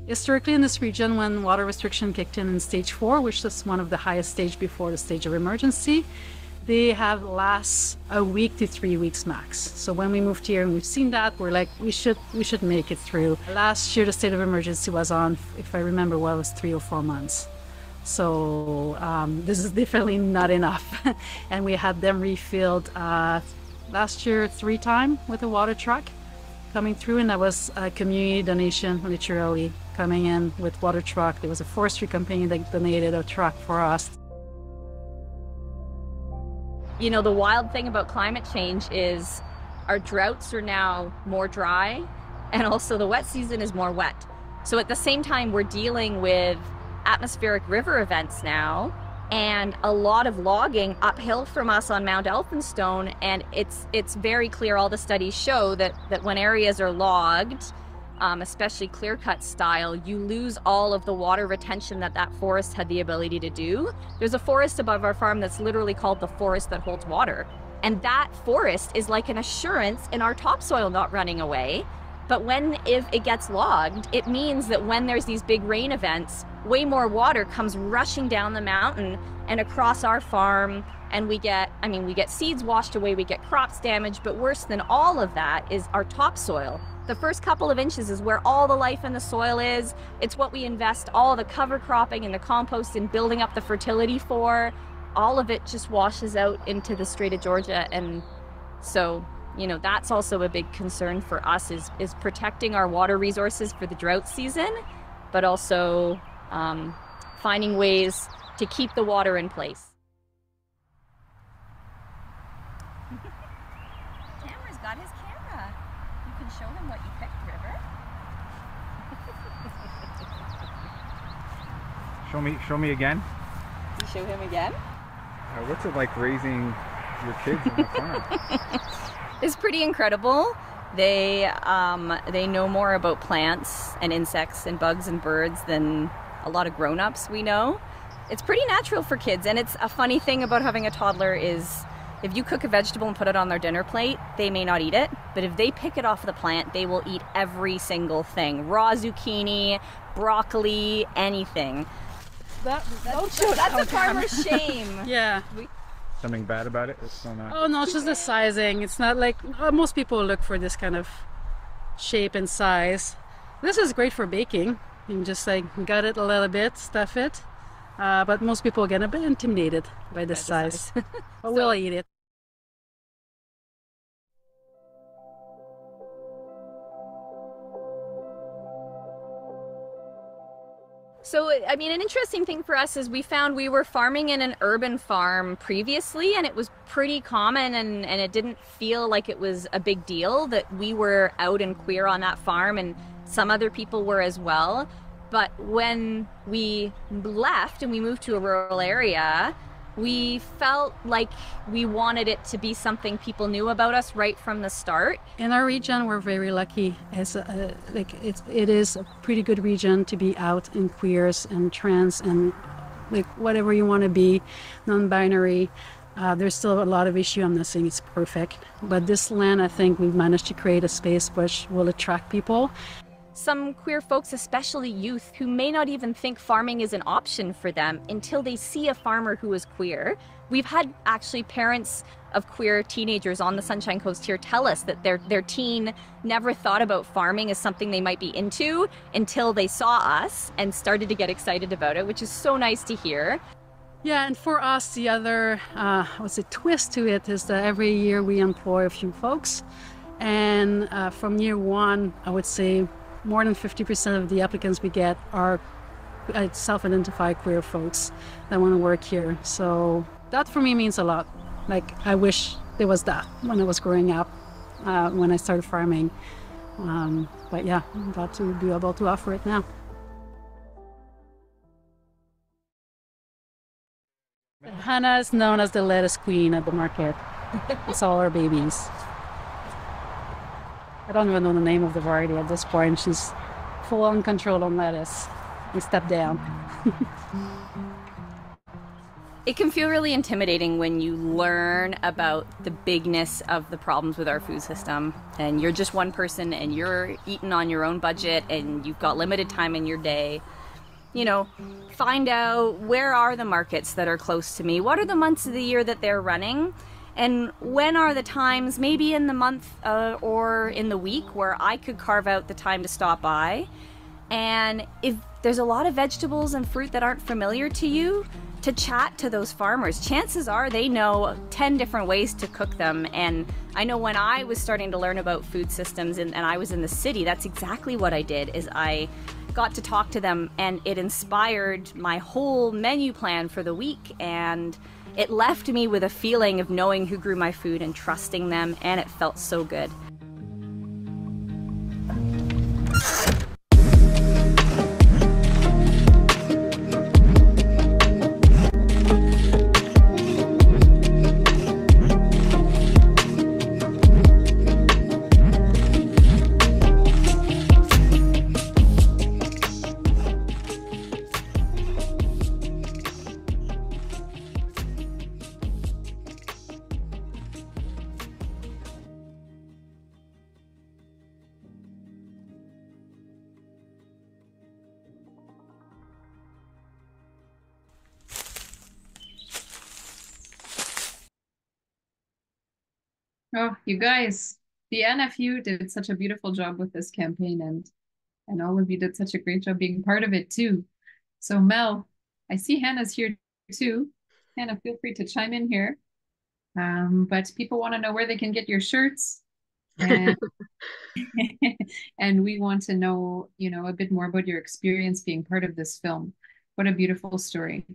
Speaker 10: Historically in this region, when water restriction kicked in stage 4, which is one of the highest stage before the stage of emergency, they have lasts a week to 3 weeks max. So when we moved here and we've seen that, we're like, we should make it through. Last year the state of emergency was on, if I remember well, it was 3 or 4 months. So this is definitely not enough. And we had them refilled last year 3 times with a water truck coming through, and that was a community donation, literally coming in with water truck. There was a forestry company that donated a truck for us.
Speaker 11: You know, the wild thing about climate change is our droughts are now more dry, and also the wet season is more wet. So at the same time, we're dealing with atmospheric river events now, and a lot of logging uphill from us on Mount Elphinstone, and it's very clear, all the studies show that when areas are logged, especially clear-cut style, you lose all of the water retention that forest had the ability to do. There's a forest above our farm that's literally called the forest that holds water, and that forest is like an assurance in our topsoil not running away. But if it gets logged, it means that when there's these big rain events, way more water comes rushing down the mountain and across our farm, and we get seeds washed away, we get crops damaged, but worse than all of that is our topsoil. The first couple of inches is where all the life in the soil is. It's what we invest all the cover cropping and the compost in building up the fertility for. All of it just washes out into the Strait of Georgia, and so, you know, that's also a big concern for us is protecting our water resources for the drought season, but also finding ways to keep the water in place. Tamara's got his camera. You can show him what you picked, River.
Speaker 12: Show me again.
Speaker 11: You show him again?
Speaker 12: What's it like raising your kids on the farm?
Speaker 11: It's pretty incredible. They know more about plants and insects and bugs and birds than a lot of grown-ups we know. It's pretty natural for kids, and it's a funny thing about having a toddler is if you cook a vegetable and put it on their dinner plate, they may not eat it, but if they pick it off the plant, they will eat every single thing. Raw zucchini, broccoli, anything. That's a farmer's shame.
Speaker 10: Yeah.
Speaker 12: Something bad about it?
Speaker 10: Oh no, it's just the sizing. It's not like most people look for this kind of shape and size. This is great for baking. You can just like gut it a little bit, stuff it. But most people get a bit intimidated by this size. But we'll eat it.
Speaker 11: So, I mean, an interesting thing for us is we found we were farming in an urban farm previously, and it was pretty common, and it didn't feel like it was a big deal that we were out and queer on that farm, and some other people were as well. But when we left and we moved to a rural area, we felt like we wanted it to be something people knew about us right from the start.
Speaker 10: In our region, we're very lucky. It is a pretty good region to be out in queers and trans and like whatever you want to be, non-binary. There's still a lot of issue. I'm not saying it's perfect, but this land, I think we've managed to create a space which will attract people.
Speaker 11: some queer folks, especially youth, who may not even think farming is an option for them until they see a farmer who is queer. We've had actually parents of queer teenagers on the Sunshine Coast here tell us that their teen never thought about farming as something they might be into until they saw us and started to get excited about it, which is so nice to hear.
Speaker 10: Yeah, and for us, the other twist to it is that every year we employ a few folks. And from year one, I would say more than 50% of the applicants we get are self-identified queer folks that want to work here. So that for me means a lot. Like, I wish there was that when I was growing up, when I started farming. But yeah, I'm glad to be able to offer it now. Hannah is known as the lettuce queen at the market. It's all our babies. I don't even know the name of the variety at this point. She's full on control on lettuce. We step down.
Speaker 11: It can feel really intimidating when you learn about the bigness of the problems with our food system, and you're just one person and you're eating on your own budget and you've got limited time in your day. You know, find out where are the markets that are close to me, what are the months of the year that they're running, and when are the times, maybe in the month or in the week, where I could carve out the time to stop by. And if there's a lot of vegetables and fruit that aren't familiar to you, to chat to those farmers. Chances are they know 10 different ways to cook them. And I know when I was starting to learn about food systems and I was in the city, that's exactly what I did, is I got to talk to them, and it inspired my whole menu plan for the week. And it left me with a feeling of knowing who grew my food and trusting them, and it felt so good.
Speaker 1: Oh, you guys, the NFU did such a beautiful job with this campaign, and all of you did such a great job being part of it too. So Mel, I see Hannah's here too. Hannah, feel free to chime in here. But people want to know where they can get your shirts, and and we want to know, you know, a bit more about your experience being part of this film. What a beautiful story.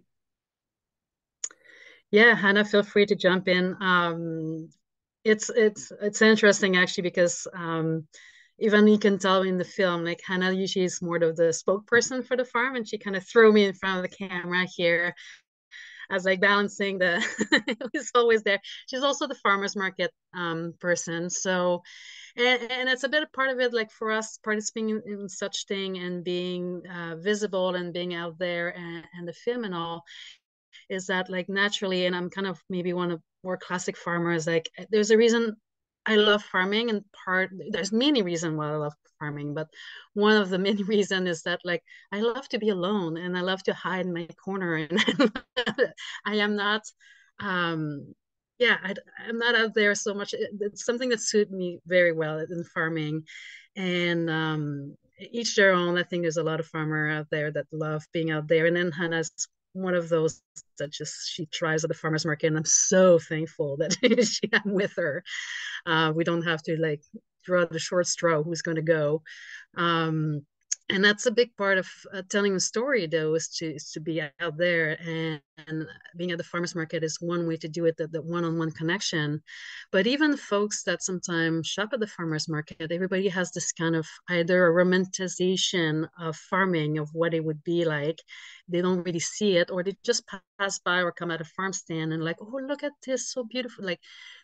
Speaker 9: Yeah, Hannah, feel free to jump in. It's interesting actually, because even you can tell in the film, like, Hannah usually is more of the spokesperson for the farm, and she kind of threw me in front of the camera here as like balancing the who's always there. She's also the farmers market person. So and it's a bit of part of it, like for us participating in such thing and being visible and being out there and the film and all, is that like naturally, and I'm kind of maybe one of more classic farmers, like there's a reason I love farming, and there's many reasons why I love farming, but one of the many reasons is that like I love to be alone and I love to hide in my corner, and I am not yeah, I'm not out there so much. It's something that suits me very well in farming, and each their own. I think there's a lot of farmer out there that love being out there, and then Hannah's one of those that she tries at the farmers market, and I'm so thankful that I'm with her. We don't have to like draw the short straw who's going to go. And that's a big part of telling a story, though, is to be out there, and being at the farmers market is one way to do it, the one-on-one connection. But even folks that sometimes shop at the farmers market, everybody has this kind of either a romanticization of farming, of what it would be like. They don't really see it, or they just pass by or come at a farm stand and like, oh, look at this, so beautiful. Like,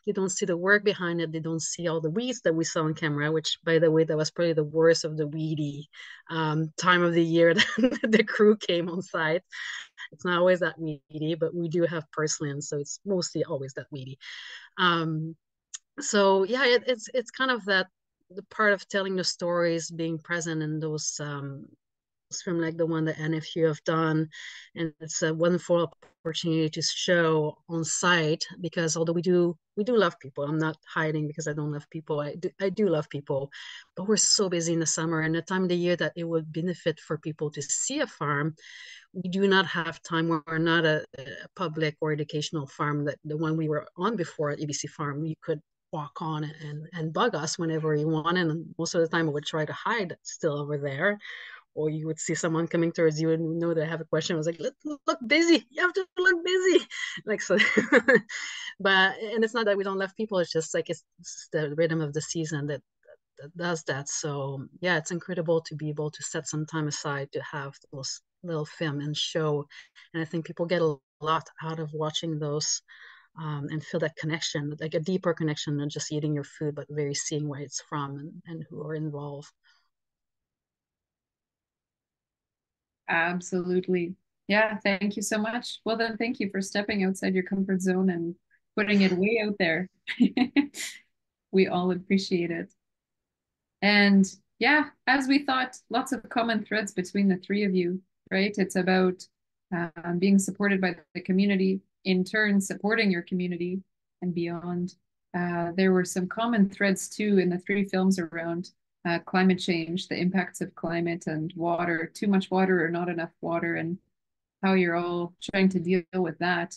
Speaker 9: they don't see the work behind it. They don't see all the weeds that we saw on camera, which, by the way, that was probably the worst of the weedy time of the year that the crew came on site. It's not always that weedy, but we do have parsley, so it's mostly always that weedy. So yeah, it's kind of that the part of telling the stories, being present in those swim like the one that NFU have done, and it's a wonderful opportunity to show on site, because although we do love people, I'm not hiding because I don't love people, I do love people, but we're so busy in the summer and the time of the year that it would benefit for people to see a farm. We do not have time. We're not a public or educational farm, that the one we were on before at EBC Farm, you could walk on and bug us whenever you wanted, and most of the time I would try to hide still over there, or you would see someone coming towards you and know they have a question. I was like, look busy. You have to look busy. Like, so, but, and it's not that we don't love people. It's just like, it's the rhythm of the season that does that. So yeah, it's incredible to be able to set some time aside to have those little film and show. And I think people get a lot out of watching those, and feel that connection, like a deeper connection than just eating your food, but very seeing where it's from and who are involved.
Speaker 1: Absolutely. Yeah, thank you so much. Well, then, thank you for stepping outside your comfort zone and putting it way out there. We all appreciate it. And yeah, as we thought, lots of common threads between the three of you, right? It's about being supported by the community, in turn, supporting your community and beyond. There were some common threads too in the three films around climate change, the impacts of climate and water, too much water or not enough water, and how you're all trying to deal with that.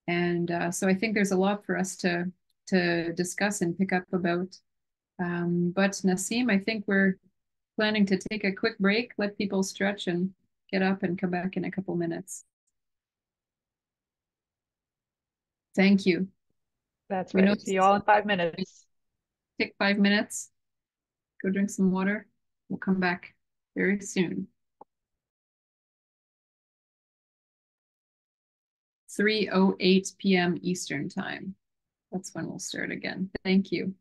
Speaker 1: And so I think there's a lot for us to discuss and pick up about. But Nassim, I think we're planning to take a quick break, let people stretch and get up and come back in a couple minutes. Thank you.
Speaker 13: That's great. See you all in 5 minutes.
Speaker 1: Take 5 minutes, go drink some water. We'll come back very soon. 3:08 p.m. Eastern time. That's when we'll start again. Thank you.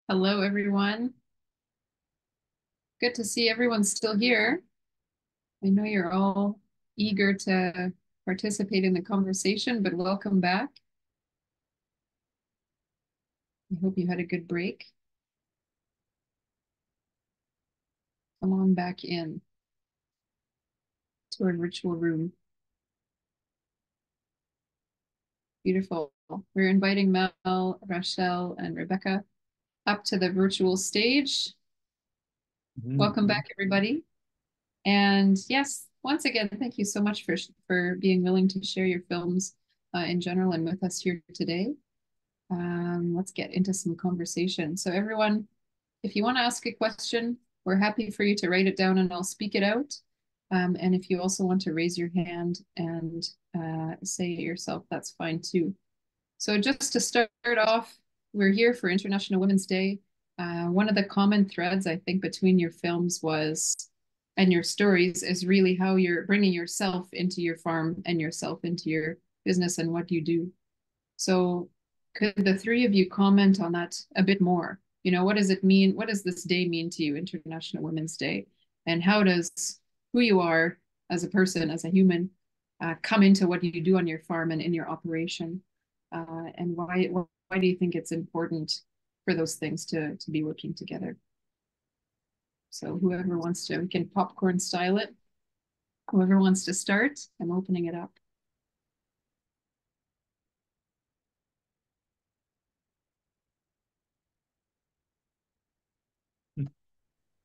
Speaker 1: Hello, everyone. Good to see everyone still here. I know you're all eager to participate in the conversation, but welcome back. I hope you had a good break. Come on back in to our virtual room. Beautiful. We're inviting Mel, Rachel, and Rebecca up to the virtual stage. Welcome back, everybody. And yes, once again, thank you so much for being willing to share your films in general and with us here today. Let's get into some conversation. So everyone, if you want to ask a question, we're happy for you to write it down and I'll speak it out. And if you also want to raise your hand and say it yourself, that's fine too. So just to start off, we're here for International Women's Day. One of the common threads, I think, between your films and your stories is really how you're bringing yourself into your farm and yourself into your business and what you do. So could the three of you comment on that a bit more? You know, what does it mean? What does this day mean to you, International Women's Day? And how does who you are as a person, as a human, come into what you do on your farm and in your operation? And why do you think it's important for those things to be working together? So whoever wants to, we can popcorn style it. Whoever wants to start, I'm opening it up.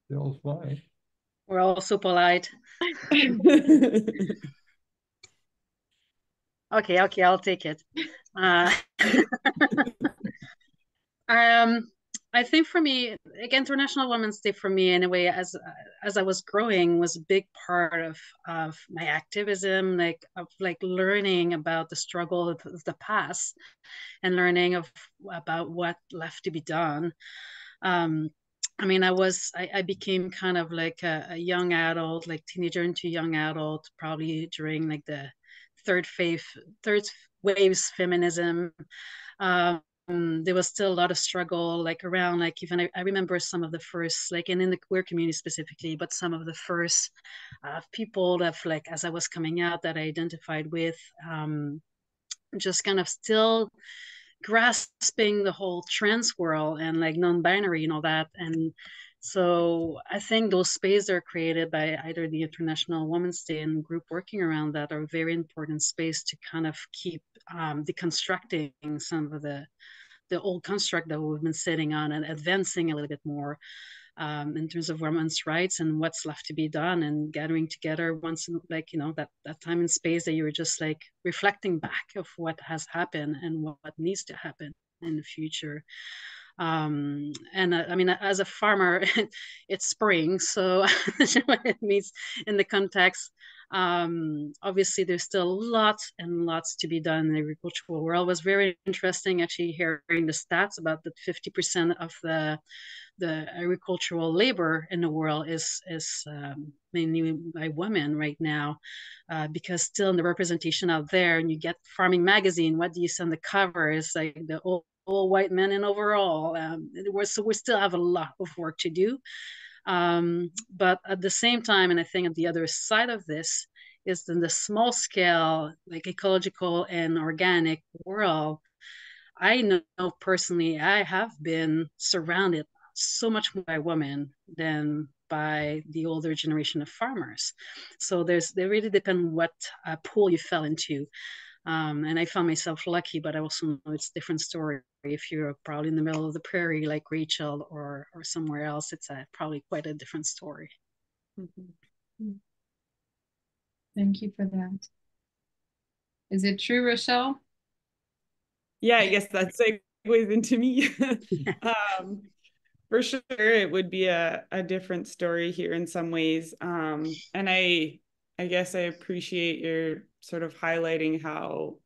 Speaker 14: Bill's fine.
Speaker 15: We're all so polite. Okay, I'll take it. I think for me, like International Women's Day for me, in a way, as I was growing, was a big part of my activism, of learning about the struggle of the past, and learning about what left to be done. I mean, I became kind of like a young adult, like teenager into young adult, probably during like the third waves feminism. There was still a lot of struggle, like around, like even I remember some of the first, like, and in the queer community specifically, but some of the first people that, like, as I was coming out, that I identified with, just kind of still grasping the whole trans world and like non-binary and all that. And so I think those spaces are created by either the International Women's Day and group working around that are very important space to kind of keep deconstructing some of the old construct that we've been sitting on and advancing a little bit more in terms of women's rights and what's left to be done, and gathering together once in, like, you know, that time and space that you were just like reflecting back of what has happened and what needs to happen in the future. And I mean, as a farmer, it's spring, so it means in the context, obviously there's still lots and lots to be done in the agricultural world. It was very interesting actually hearing the stats about that 50% of the agricultural labor in the world is mainly by women right now, because still in the representation out there, and you get Farming Magazine, what do you see on the cover is like the old white men in overall. So we still have a lot of work to do. But at the same time, and I think at the other side of this is in the small scale, like ecological and organic world, I know personally, I have been surrounded so much more by women than by the older generation of farmers. So they really depend what pool you fell into. And I found myself lucky, but I also know it's a different story. If you're probably in the middle of the prairie, like Rachel, or somewhere else, it's probably quite a different story.
Speaker 1: Mm-hmm. Thank you for that. Is it true, Rochelle?
Speaker 5: Yeah, I guess that segues into me. For sure, it would be a different story here in some ways. And I guess I appreciate your sort of highlighting how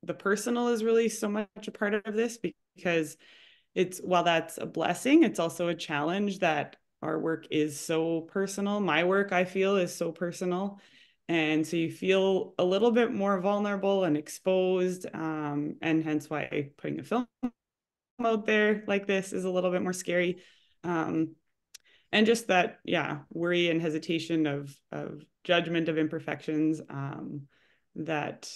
Speaker 5: the personal is really so much a part of this, because while that's a blessing, it's also a challenge that our work is so personal. My work, I feel, is so personal. And so you feel a little bit more vulnerable and exposed, and hence why putting a film out there like this is a little bit more scary. And just that, yeah, worry and hesitation of judgment of imperfections that,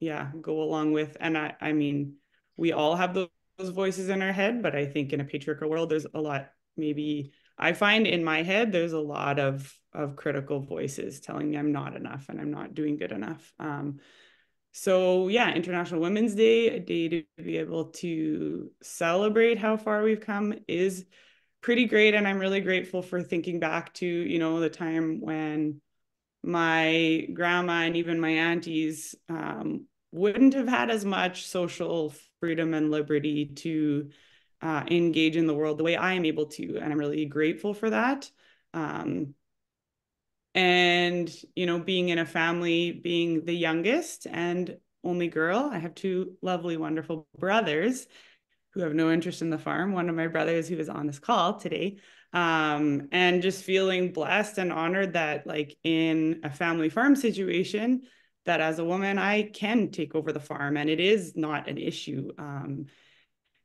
Speaker 5: yeah, go along with. And I mean, we all have those voices in our head, but I think in a patriarchal world, there's a lot, maybe I find in my head, there's a lot of critical voices telling me I'm not enough and I'm not doing good enough. So yeah, International Women's Day, a day to be able to celebrate how far we've come, is pretty great. And I'm really grateful for thinking back to, you know, the time when my grandma and even my aunties wouldn't have had as much social freedom and liberty to engage in the world the way I am able to. And I'm really grateful for that. And, you know, being in a family, being the youngest and only girl, I have two lovely, wonderful brothers who have no interest in the farm. One of my brothers who is on this call today, and just feeling blessed and honored that, like, in a family farm situation, that as a woman, I can take over the farm and it is not an issue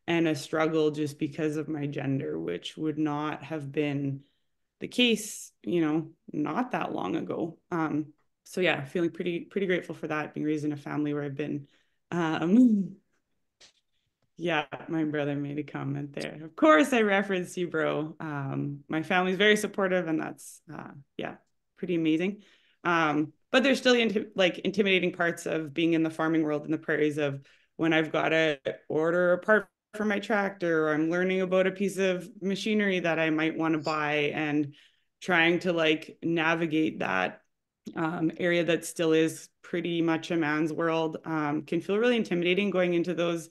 Speaker 5: and a struggle just because of my gender, which would not have been the case, you know, not that long ago. So yeah, feeling pretty grateful for that, being raised in a family where I've been, yeah, my brother made a comment there. Of course, I referenced you, bro. My family's very supportive, and that's, yeah, pretty amazing. But there's still like intimidating parts of being in the farming world in the prairies, of when I've got to order a part for my tractor, or I'm learning about a piece of machinery that I might want to buy, and trying to like navigate that area that still is pretty much a man's world, can feel really intimidating going into those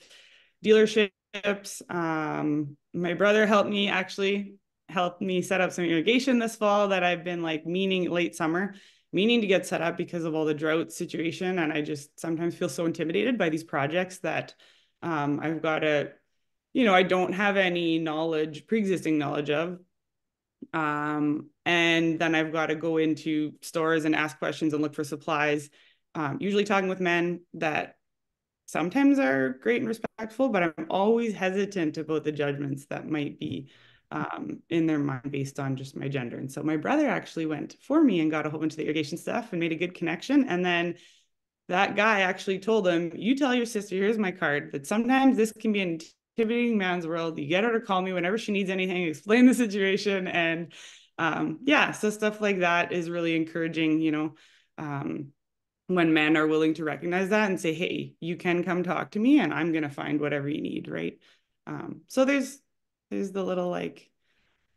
Speaker 5: dealerships. My brother helped me set up some irrigation this fall that I've been like late summer meaning to get set up because of all the drought situation. And I just sometimes feel so intimidated by these projects that I've got to, you know, I don't have any pre-existing knowledge of. And then I've got to go into stores and ask questions and look for supplies, usually talking with men that sometimes are great and respectful, but I'm always hesitant about the judgments that might be in their mind based on just my gender. And so my brother actually went for me and got a whole bunch of the irrigation stuff and made a good connection. And then that guy actually told him, you tell your sister, here's my card, that sometimes this can be an intimidating man's world. You get her to call me whenever she needs anything, explain the situation. And yeah, so stuff like that is really encouraging, you know, when men are willing to recognize that and say, hey, you can come talk to me and I'm going to find whatever you need, right? So there's the little like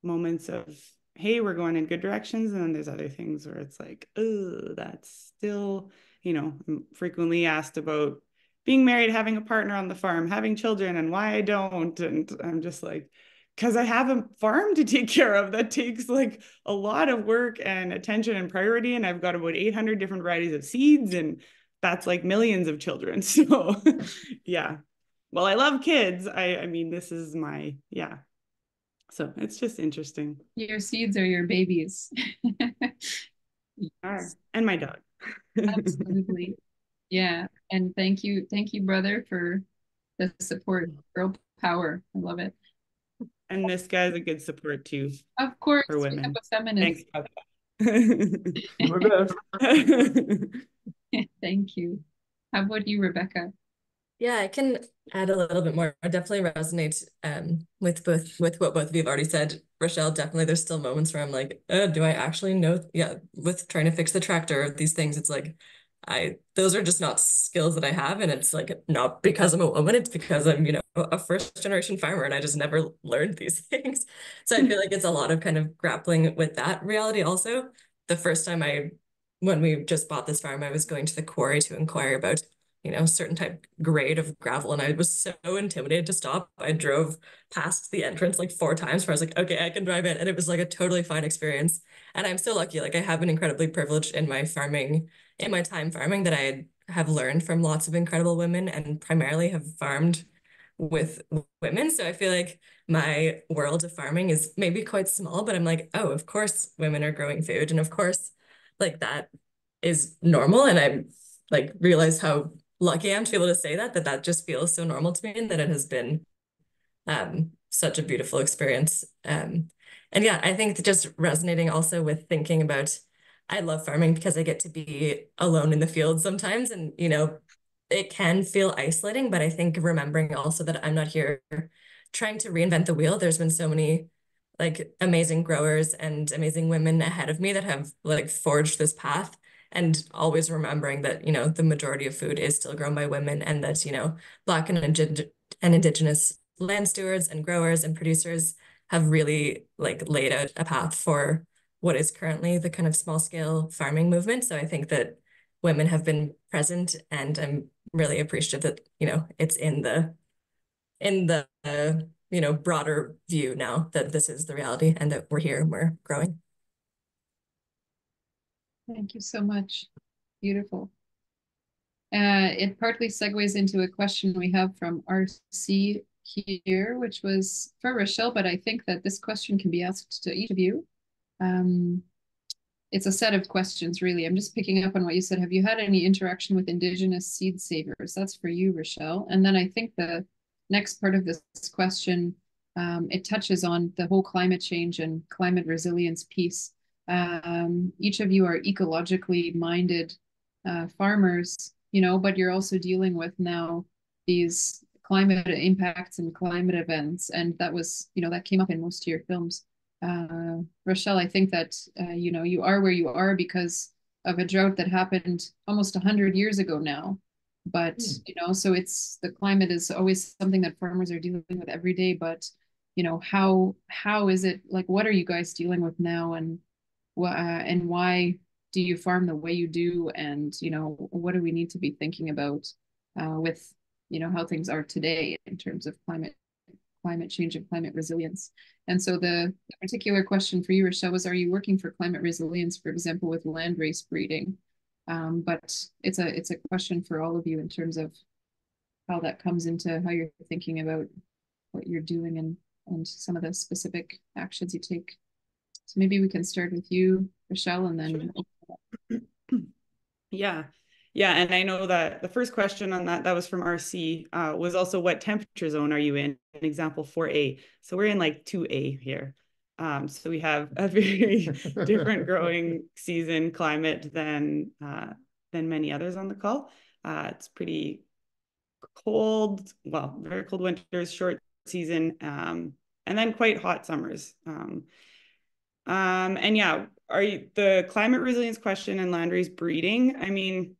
Speaker 5: moments of, hey, we're going in good directions. And then there's other things where it's like, oh, that's still, you know, I'm frequently asked about being married, having a partner on the farm, having children, and why I don't. And I'm just like, because I have a farm to take care of that takes like a lot of work and attention and priority. And I've got about 800 different varieties of seeds, and that's like millions of children. So yeah, well, I love kids. I mean, this is my, yeah. So it's just interesting.
Speaker 1: Your seeds are your babies.
Speaker 5: Yes. And my dog.
Speaker 1: Absolutely. Yeah. And thank you, brother, for the support. Girl power. I love it.
Speaker 5: And this guy's a good support too.
Speaker 1: Of course,
Speaker 5: for women.
Speaker 1: We have a feminist.
Speaker 5: Thanks.
Speaker 1: Thank you. How about you, Rebecca?
Speaker 2: Yeah, I can add a little bit more. I definitely resonate with what both of you have already said. Rochelle, definitely there's still moments where I'm like, do I actually know? Yeah, with trying to fix the tractor, these things, it's like, those are just not skills that I have. And it's like, not because I'm a woman, it's because I'm, you know, a first generation farmer and I just never learned these things. So I feel like it's a lot of kind of grappling with that reality also. The first time when we just bought this farm, I was going to the quarry to inquire about, you know, certain type grade of gravel. And I was so intimidated to stop. I drove past the entrance like 4 times where I was like, okay, I can drive in. And it was like a totally fine experience. And I'm so lucky. Like I have been incredibly privileged in my time farming, that I have learned from lots of incredible women and primarily have farmed with women. So I feel like my world of farming is maybe quite small, but I'm like, oh, of course women are growing food. And of course, like that is normal. And I like realize how lucky I am to be able to say that just feels so normal to me, and that it has been such a beautiful experience. And yeah, I think just resonating also with thinking about, I love farming because I get to be alone in the field sometimes, and it can feel isolating, but I think remembering also that I'm not here trying to reinvent the wheel. There's been so many like amazing growers and amazing women ahead of me that have like forged this path, and always remembering that, the majority of food is still grown by women, and that, Black and Indigenous land stewards and growers and producers have really like laid out a path for what is currently the kind of small scale farming movement. So I think that women have been present, and I'm really appreciative that, it's in the broader view now that this is the reality and that we're here and we're growing.
Speaker 1: Thank you so much. Beautiful. It partly segues into a question we have from RC here, which was for Rochelle, but I think that this question can be asked to each of you. It's a set of questions, really. I'm just picking up on what you said. Have you had any interaction with Indigenous seed savers? That's for you, Rochelle. And then I think the next part of this question, it touches on the whole climate change and climate resilience piece. Each of you are ecologically minded farmers, but you're also dealing with now these climate impacts and climate events. And that was, that came up in most of your films. Rochelle, I think that, you are where you are because of a drought that happened almost 100 years ago now. But, so the climate is always something that farmers are dealing with every day. But, how is it, like, what are you guys dealing with now, and why do you farm the way you do? And, what do we need to be thinking about with, how things are today in terms of climate change and climate resilience? And so the particular question for you, Rochelle, was, are you working for climate resilience, for example, with landrace breeding? But it's a question for all of you in terms of how that comes into how you're thinking about what you're doing and some of the specific actions you take. So maybe we can start with you, Rochelle, and then.
Speaker 5: Sure. Yeah. And I know that the first question on that was from RC, was also, what temperature zone are you in example 4A? So we're in like 2A here. So we have a very different growing season climate than many others on the call. It's pretty cold, well, very cold winters, short season, and then quite hot summers. And yeah, the climate resilience question and landrace breeding, I mean,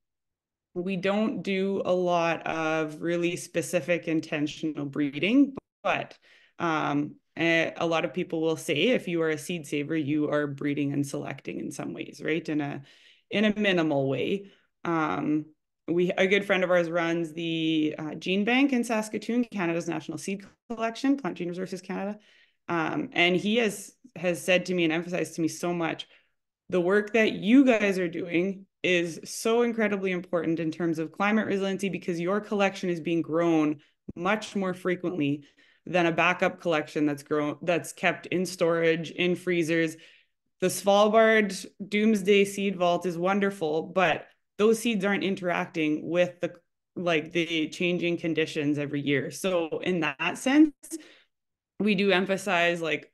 Speaker 5: we don't do a lot of really specific intentional breeding, but a lot of people will say if you are a seed saver, you are breeding and selecting in some ways, right? In a minimal way. A good friend of ours runs the Gene Bank in Saskatoon, Canada's national seed collection, Plant Gene Resources Canada. And he has said to me and emphasized to me so much, the work that you guys are doing is so incredibly important in terms of climate resiliency, because your collection is being grown much more frequently than a backup collection that's kept in storage, in freezers. The Svalbard Doomsday Seed Vault is wonderful, but those seeds aren't interacting with the changing conditions every year. So in that sense, we do emphasize like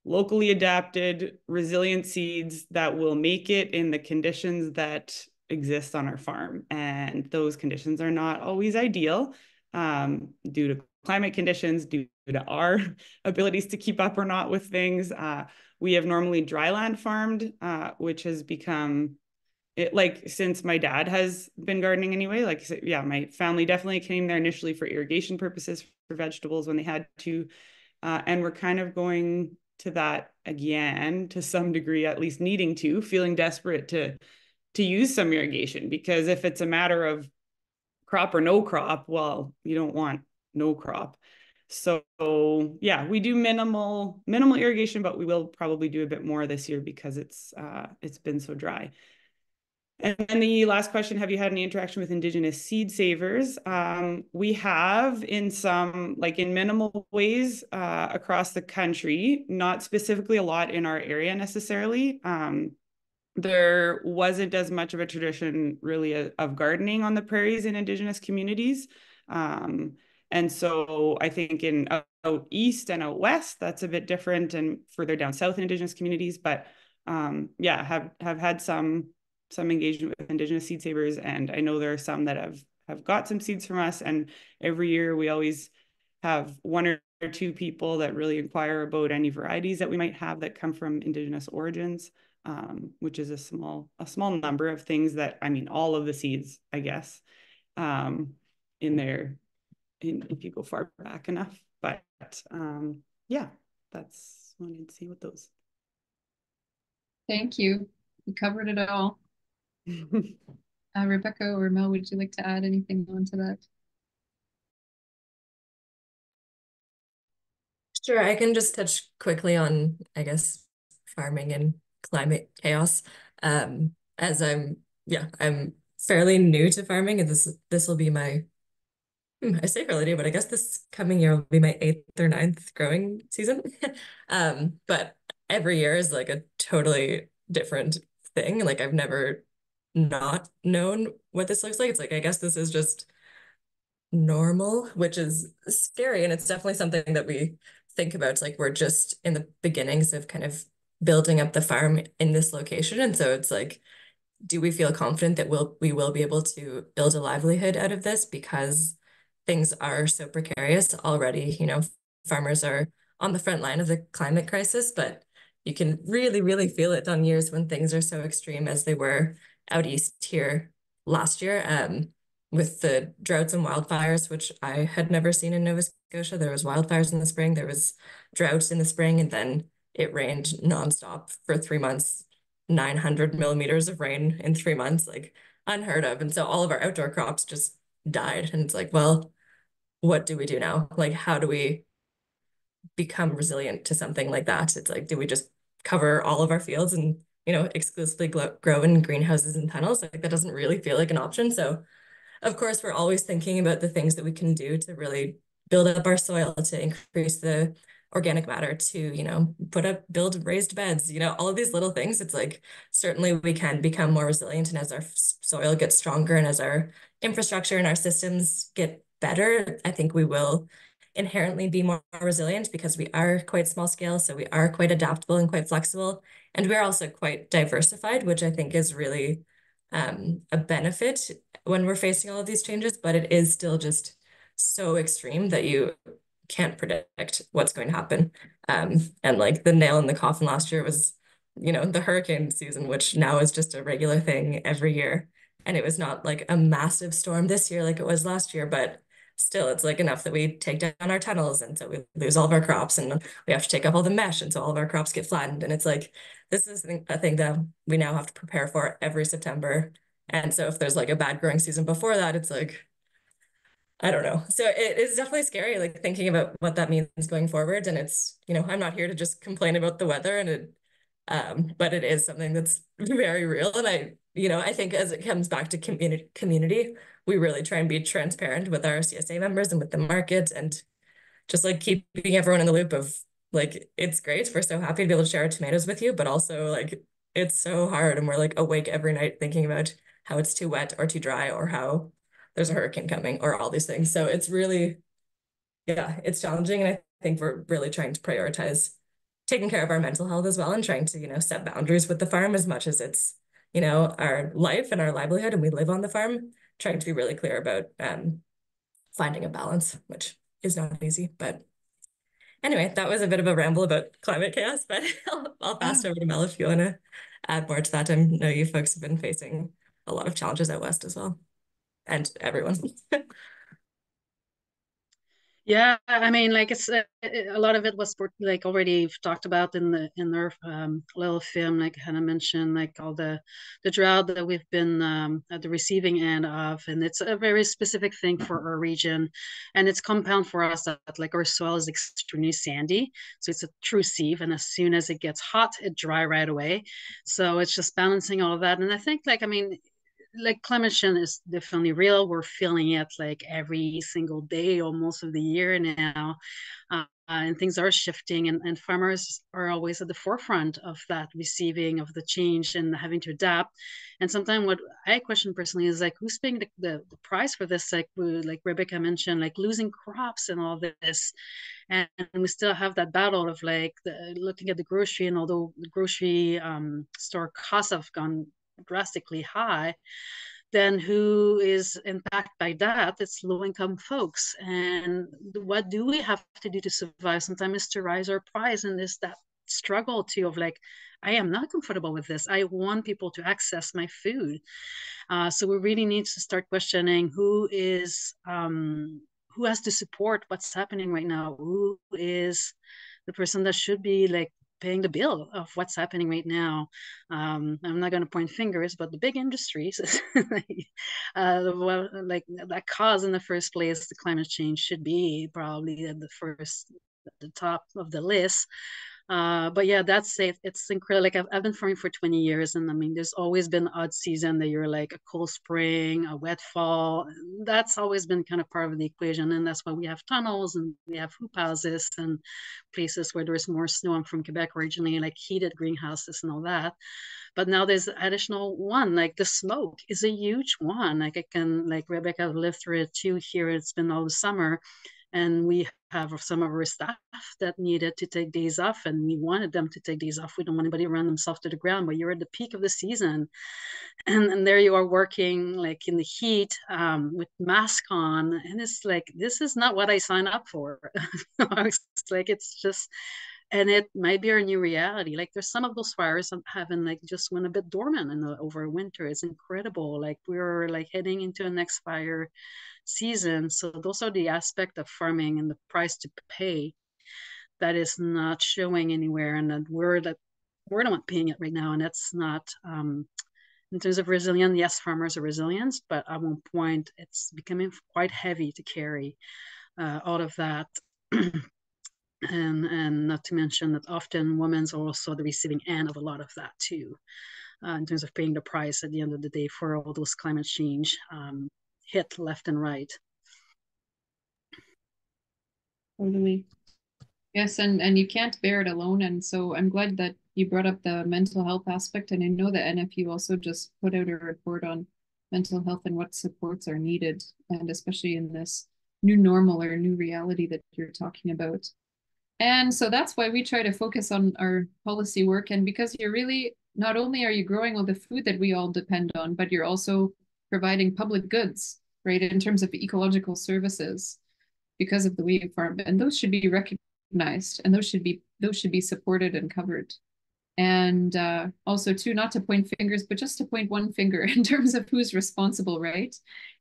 Speaker 5: locally adapted, resilient seeds that will make it in the conditions that exist on our farm. And those conditions are not always ideal due to climate conditions, due to our abilities to keep up or not with things. We have normally dry land farmed, which has become since my dad has been gardening anyway, my family definitely came there initially for irrigation purposes for vegetables when they had to. And we're kind of going to that again to some degree, at least needing to, feeling desperate to use some irrigation, because if it's a matter of crop or no crop, well, you don't want no crop. So yeah, we do minimal irrigation, but we will probably do a bit more this year because it's been so dry. And then the last question, have you had any interaction with Indigenous seed savers? We have in some, in minimal ways across the country, not specifically a lot in our area necessarily. There wasn't as much of a tradition really of gardening on the prairies in Indigenous communities. And so I think in east and out west, that's a bit different, and further down south in Indigenous communities. But yeah, have had some engagement with Indigenous seed savers, and I know there are some that have got some seeds from us. And every year we always have one or two people that really inquire about any varieties that we might have that come from Indigenous origins, which is a small number of things that, I mean, all of the seeds, I guess, in there, if you go far back enough. But yeah, that's wanted to see what those.
Speaker 1: Thank you. You covered it all. Rebecca or Mel, would you like to add anything onto that?
Speaker 2: Sure, I can just touch quickly on, I guess, farming and climate chaos. As I'm fairly new to farming, and this will be my, I say fairly new, but I guess this coming year will be my 8th or 9th growing season. But every year is like a totally different thing. Like I've never not known what this looks like. It's like, I guess this is just normal, which is scary. And it's definitely something that we think about. It's like we're just in the beginnings of kind of building up the farm in this location. And so it's like, do we feel confident that we will be able to build a livelihood out of this, because things are so precarious already? You know, farmers are on the front line of the climate crisis, but you can really, really feel it on years when things are so extreme as they were out east here last year, with the droughts and wildfires, which I had never seen in Nova Scotia. There was wildfires in the spring, there was droughts in the spring, and then it rained nonstop for 3 months, 900 millimeters of rain in 3 months, like unheard of. And so all of our outdoor crops just died. And it's like, well, what do we do now? Like, how do we become resilient to something like that? It's like, do we just cover all of our fields and, you know, exclusively grow in greenhouses and tunnels? Like that doesn't really feel like an option. So of course, we're always thinking about the things that we can do to really build up our soil, to increase the organic matter, to, you know, build raised beds, you know, all of these little things. It's like, certainly we can become more resilient. And as our soil gets stronger and as our infrastructure and our systems get better, I think we will inherently be more resilient, because we are quite small scale. So we are quite adaptable and quite flexible. And we're also quite diversified, which I think is really a benefit when we're facing all of these changes, but it is still just so extreme that you can't predict what's going to happen. And like the nail in the coffin last year was, you know, the hurricane season, which now is just a regular thing every year. And it was not like a massive storm this year like it was last year, but still it's like enough that we take down our tunnels, and so we lose all of our crops, and we have to take up all the mesh, and so all of our crops get flattened. And it's like, this is a thing that we now have to prepare for every September. And so if there's like a bad growing season before that, it's like, I don't know. So it is definitely scary, like thinking about what that means going forward. And it's, you know, I'm not here to just complain about the weather, and it, but it is something that's very real. And I think as it comes back to community, we really try and be transparent with our CSA members and with the market, and just like keeping everyone in the loop of like, it's great. We're so happy to be able to share our tomatoes with you, but also like, it's so hard. And we're like awake every night thinking about how it's too wet or too dry, or how there's a hurricane coming, or all these things. So it's really, yeah, it's challenging. And I think we're really trying to prioritize taking care of our mental health as well, and trying to, you know, set boundaries with the farm as much as it's, you know, our life and our livelihood, and we live on the farm, trying to be really clear about finding a balance, which is not easy. But anyway, that was a bit of a ramble about climate chaos, but I'll pass over to Mel if you want to add more to that. I know you folks have been facing a lot of challenges out west as well, and everyone.
Speaker 15: Yeah, I mean, like it's a lot of it was like already talked about in their little film, like Hannah mentioned, like all the drought that we've been at the receiving end of, and it's a very specific thing for our region, and it's compound for us that like our soil is extremely sandy, so it's a true sieve, and as soon as it gets hot, it dry right away. So it's just balancing all of that, and I think like I mean, like climate change is definitely real. We're feeling it like every single day or most of the year now. And things are shifting, and farmers are always at the forefront of that, receiving of the change and having to adapt. And sometimes what I question personally is like, who's paying the price for this? Like Rebecca mentioned, like losing crops and all this. And we still have that battle of like looking at the grocery, and although the grocery store costs have gone drastically high, then who is impacted by that? It's low-income folks. And what do we have to do to survive? Sometimes is to rise our price, and there's that struggle too of like, I am not comfortable with this. I want people to access my food. So we really need to start questioning who has to support what's happening right now. Who is the person that should be like paying the bill of what's happening right now? I'm not going to point fingers, but the big industries, well, like that cause in the first place, the climate change should be probably at the top of the list. But yeah, that's safe. It's incredible. Like I've been farming for 20 years, and I mean, there's always been odd season that you're like a cold spring, a wet fall. That's always been kind of part of the equation, and that's why we have tunnels and we have hoop houses and places where there's more snow. I'm from Quebec originally, like heated greenhouses and all that. But now there's additional one, like the smoke is a huge one. Like I can, like Rebecca lived through it too here. It's been all the summer. And we have some of our staff that needed to take days off, and we wanted them to take days off. We don't want anybody to run themselves to the ground, but you're at the peak of the season. And there you are working like in the heat with mask on. And it's like, this is not what I signed up for. It's like, it's just, and it might be our new reality. Like there's some of those fires having like just went a bit dormant over winter. It's incredible. Like we're like heading into a next fire season. So those are the aspect of farming and the price to pay that is not showing anywhere, and that we're the one paying it right now. And that's not in terms of resilience. Yes, farmers are resilient, but at one point it's becoming quite heavy to carry all of that. And not to mention that often women are also the receiving end of a lot of that too, in terms of paying the price at the end of the day for all those climate change hit left and right.
Speaker 1: Totally. Yes, and you can't bear it alone. And so I'm glad that you brought up the mental health aspect. And I know that NFU also just put out a report on mental health and what supports are needed, and especially in this new normal or new reality that you're talking about. And so that's why we try to focus on our policy work. And because you're really, not only are you growing all the food that we all depend on, but you're also providing public goods, right, in terms of ecological services because of the way you farm. And those should be recognized, and those should be supported and covered. And also too, not to point fingers, but just to point one finger in terms of who's responsible, right?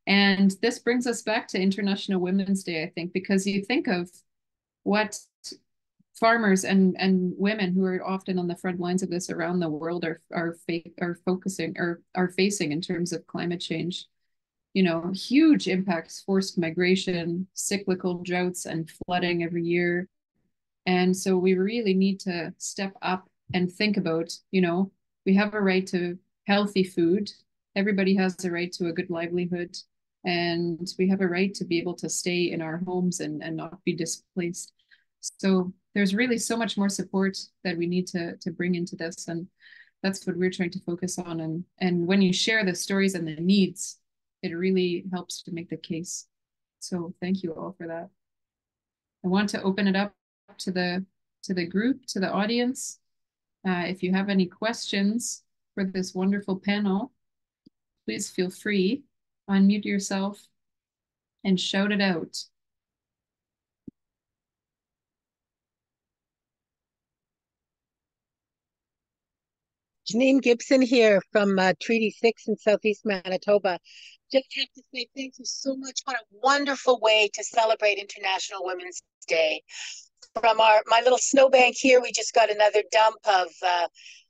Speaker 1: And this brings us back to International Women's Day, I think, because you think of what farmers and women who are often on the front lines of this around the world are facing in terms of climate change. You know, huge impacts, forced migration, cyclical droughts, and flooding every year. And so we really need to step up and think about, you know, we have a right to healthy food. Everybody has a right to a good livelihood. And we have a right to be able to stay in our homes and not be displaced. So there's really so much more support that we need to bring into this. And that's what we're trying to focus on. And when you share the stories and the needs, it really helps to make the case. So thank you all for that. I want to open it up to the group, to the audience. If you have any questions for this wonderful panel, please feel free, unmute yourself and shout it out.
Speaker 16: Janine Gibson here from Treaty 6 in Southeast Manitoba. Just have to say thank you so much. What a wonderful way to celebrate International Women's Day. From my little snowbank here, we just got another dump of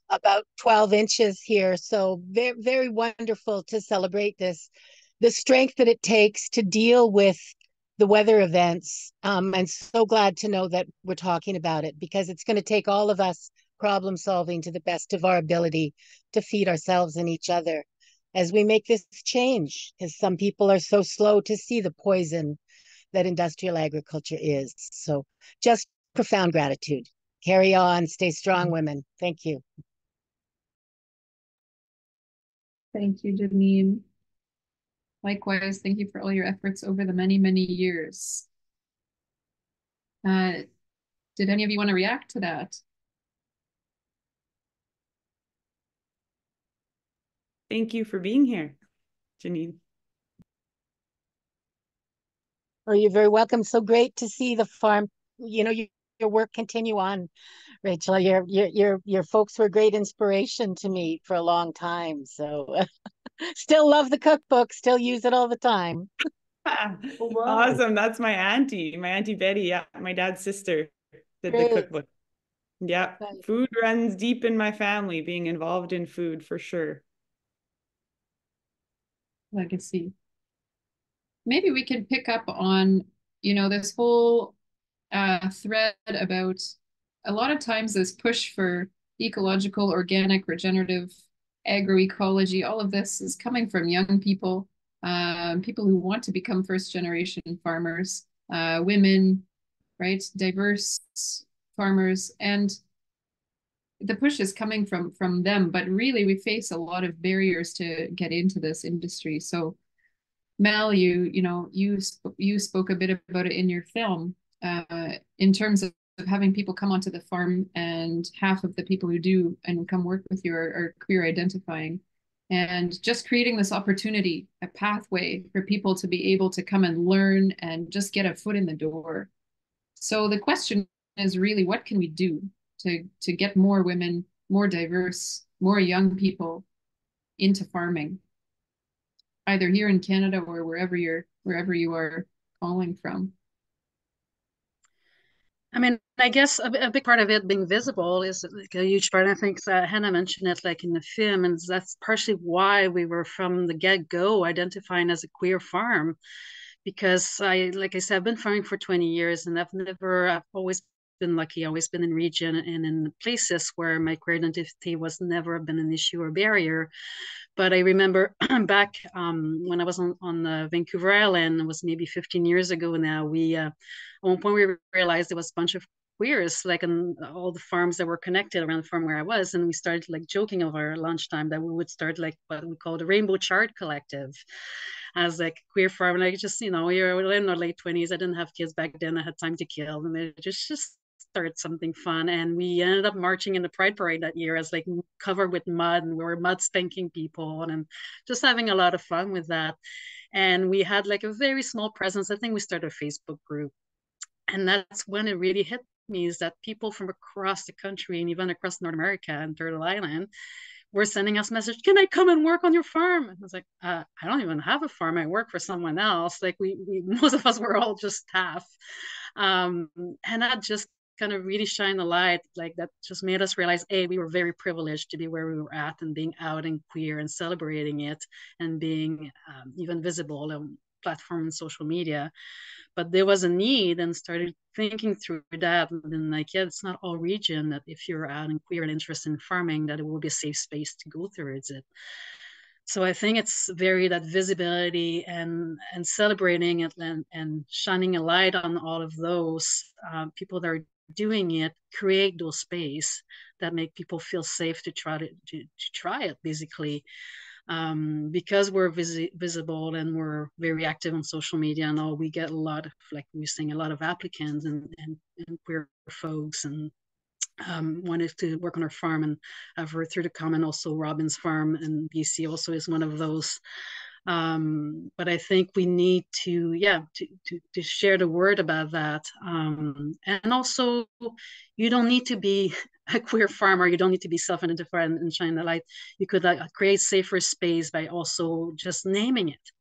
Speaker 16: about 12 inches here. So very, very wonderful to celebrate this, the strength that it takes to deal with the weather events. And so glad to know that we're talking about it, because it's going to take all of us problem solving to the best of our ability to feed ourselves and each other. as we make this change, because some people are so slow to see the poison that industrial agriculture is. So just profound gratitude. Carry on, stay strong, women. Thank you.
Speaker 1: Thank you, Janine. Likewise, thank you for all your efforts over the many, many years. Did any of you want to react to that?
Speaker 5: Thank you for being here, Janine.
Speaker 16: Oh, you're very welcome. So great to see the farm, your work continue on, Rachel. Your folks were great inspiration to me for a long time. So still love the cookbook, still use it all the time.
Speaker 5: Oh, wow. Awesome. That's my auntie Betty. Yeah, my dad's sister did the cookbook. Yeah, food runs deep in my family, being involved in food for sure.
Speaker 1: Legacy. Maybe we could pick up on, this whole thread about a lot of times this push for ecological, organic, regenerative, agroecology. All of this is coming from young people, people who want to become first generation farmers, women, right? Diverse farmers. And the push is coming from them, but really we face a lot of barriers to get into this industry. So Mel, you spoke a bit about it in your film, in terms of having people come onto the farm, and half of the people who do and come work with you are queer identifying, and just creating this opportunity, a pathway for people to be able to come and learn and just get a foot in the door. So the question is really, what can we do to get more women, more diverse, more young people into farming, either here in Canada or wherever you are calling from?
Speaker 15: I mean, I guess a big part of it being visible is like a huge part. I think Hannah mentioned it like in the film, and that's partially why we were from the get-go identifying as a queer farm, because like I said, I've been farming for 20 years, and I've always been lucky, always been in region and in places where my queer identity was never been an issue or barrier. But I remember back when I was on Vancouver Island, it was maybe 15 years ago now, we at one point we realized there was a bunch of queers like in all the farms that were connected around the farm where I was, and we started like joking over lunchtime that we would start like what we call the Rainbow Chard Collective as like queer farm. And I just, you're in our late 20s. I didn't have kids back then. I had time to kill, and it just started something fun. And we ended up marching in the Pride Parade that year as like covered with mud, and we were mud spanking people and just having a lot of fun with that. And we had like a very small presence. I think we started a Facebook group, and that's when it really hit me, is that people from across the country and even across North America and Turtle Island were sending us message, can I come and work on your farm? And I was like, I don't even have a farm. I work for someone else. Like we most of us were all just staff. And that just kind of really shined a light, like that just made us realize, we were very privileged to be where we were at and being out and queer and celebrating it and being even visible on platform and social media. But there was a need, and started thinking through that, and like, it's not all region that if you're out and queer and interested in farming, that it will be a safe space to go towards it. So I think it's very that visibility and celebrating it and shining a light on all of those people that are doing it, create those space that make people feel safe to try it basically. Because we're visible and we're very active on social media and all, we get a lot of, like we were saying, a lot of applicants and queer folks and wanted to work on our farm. And I've heard through the comment also Robin's farm in BC also is one of those. But I think we need to share the word about that. And also, you don't need to be a queer farmer. You don't need to be self-identified and shine the light. You could create safer space by also just naming it.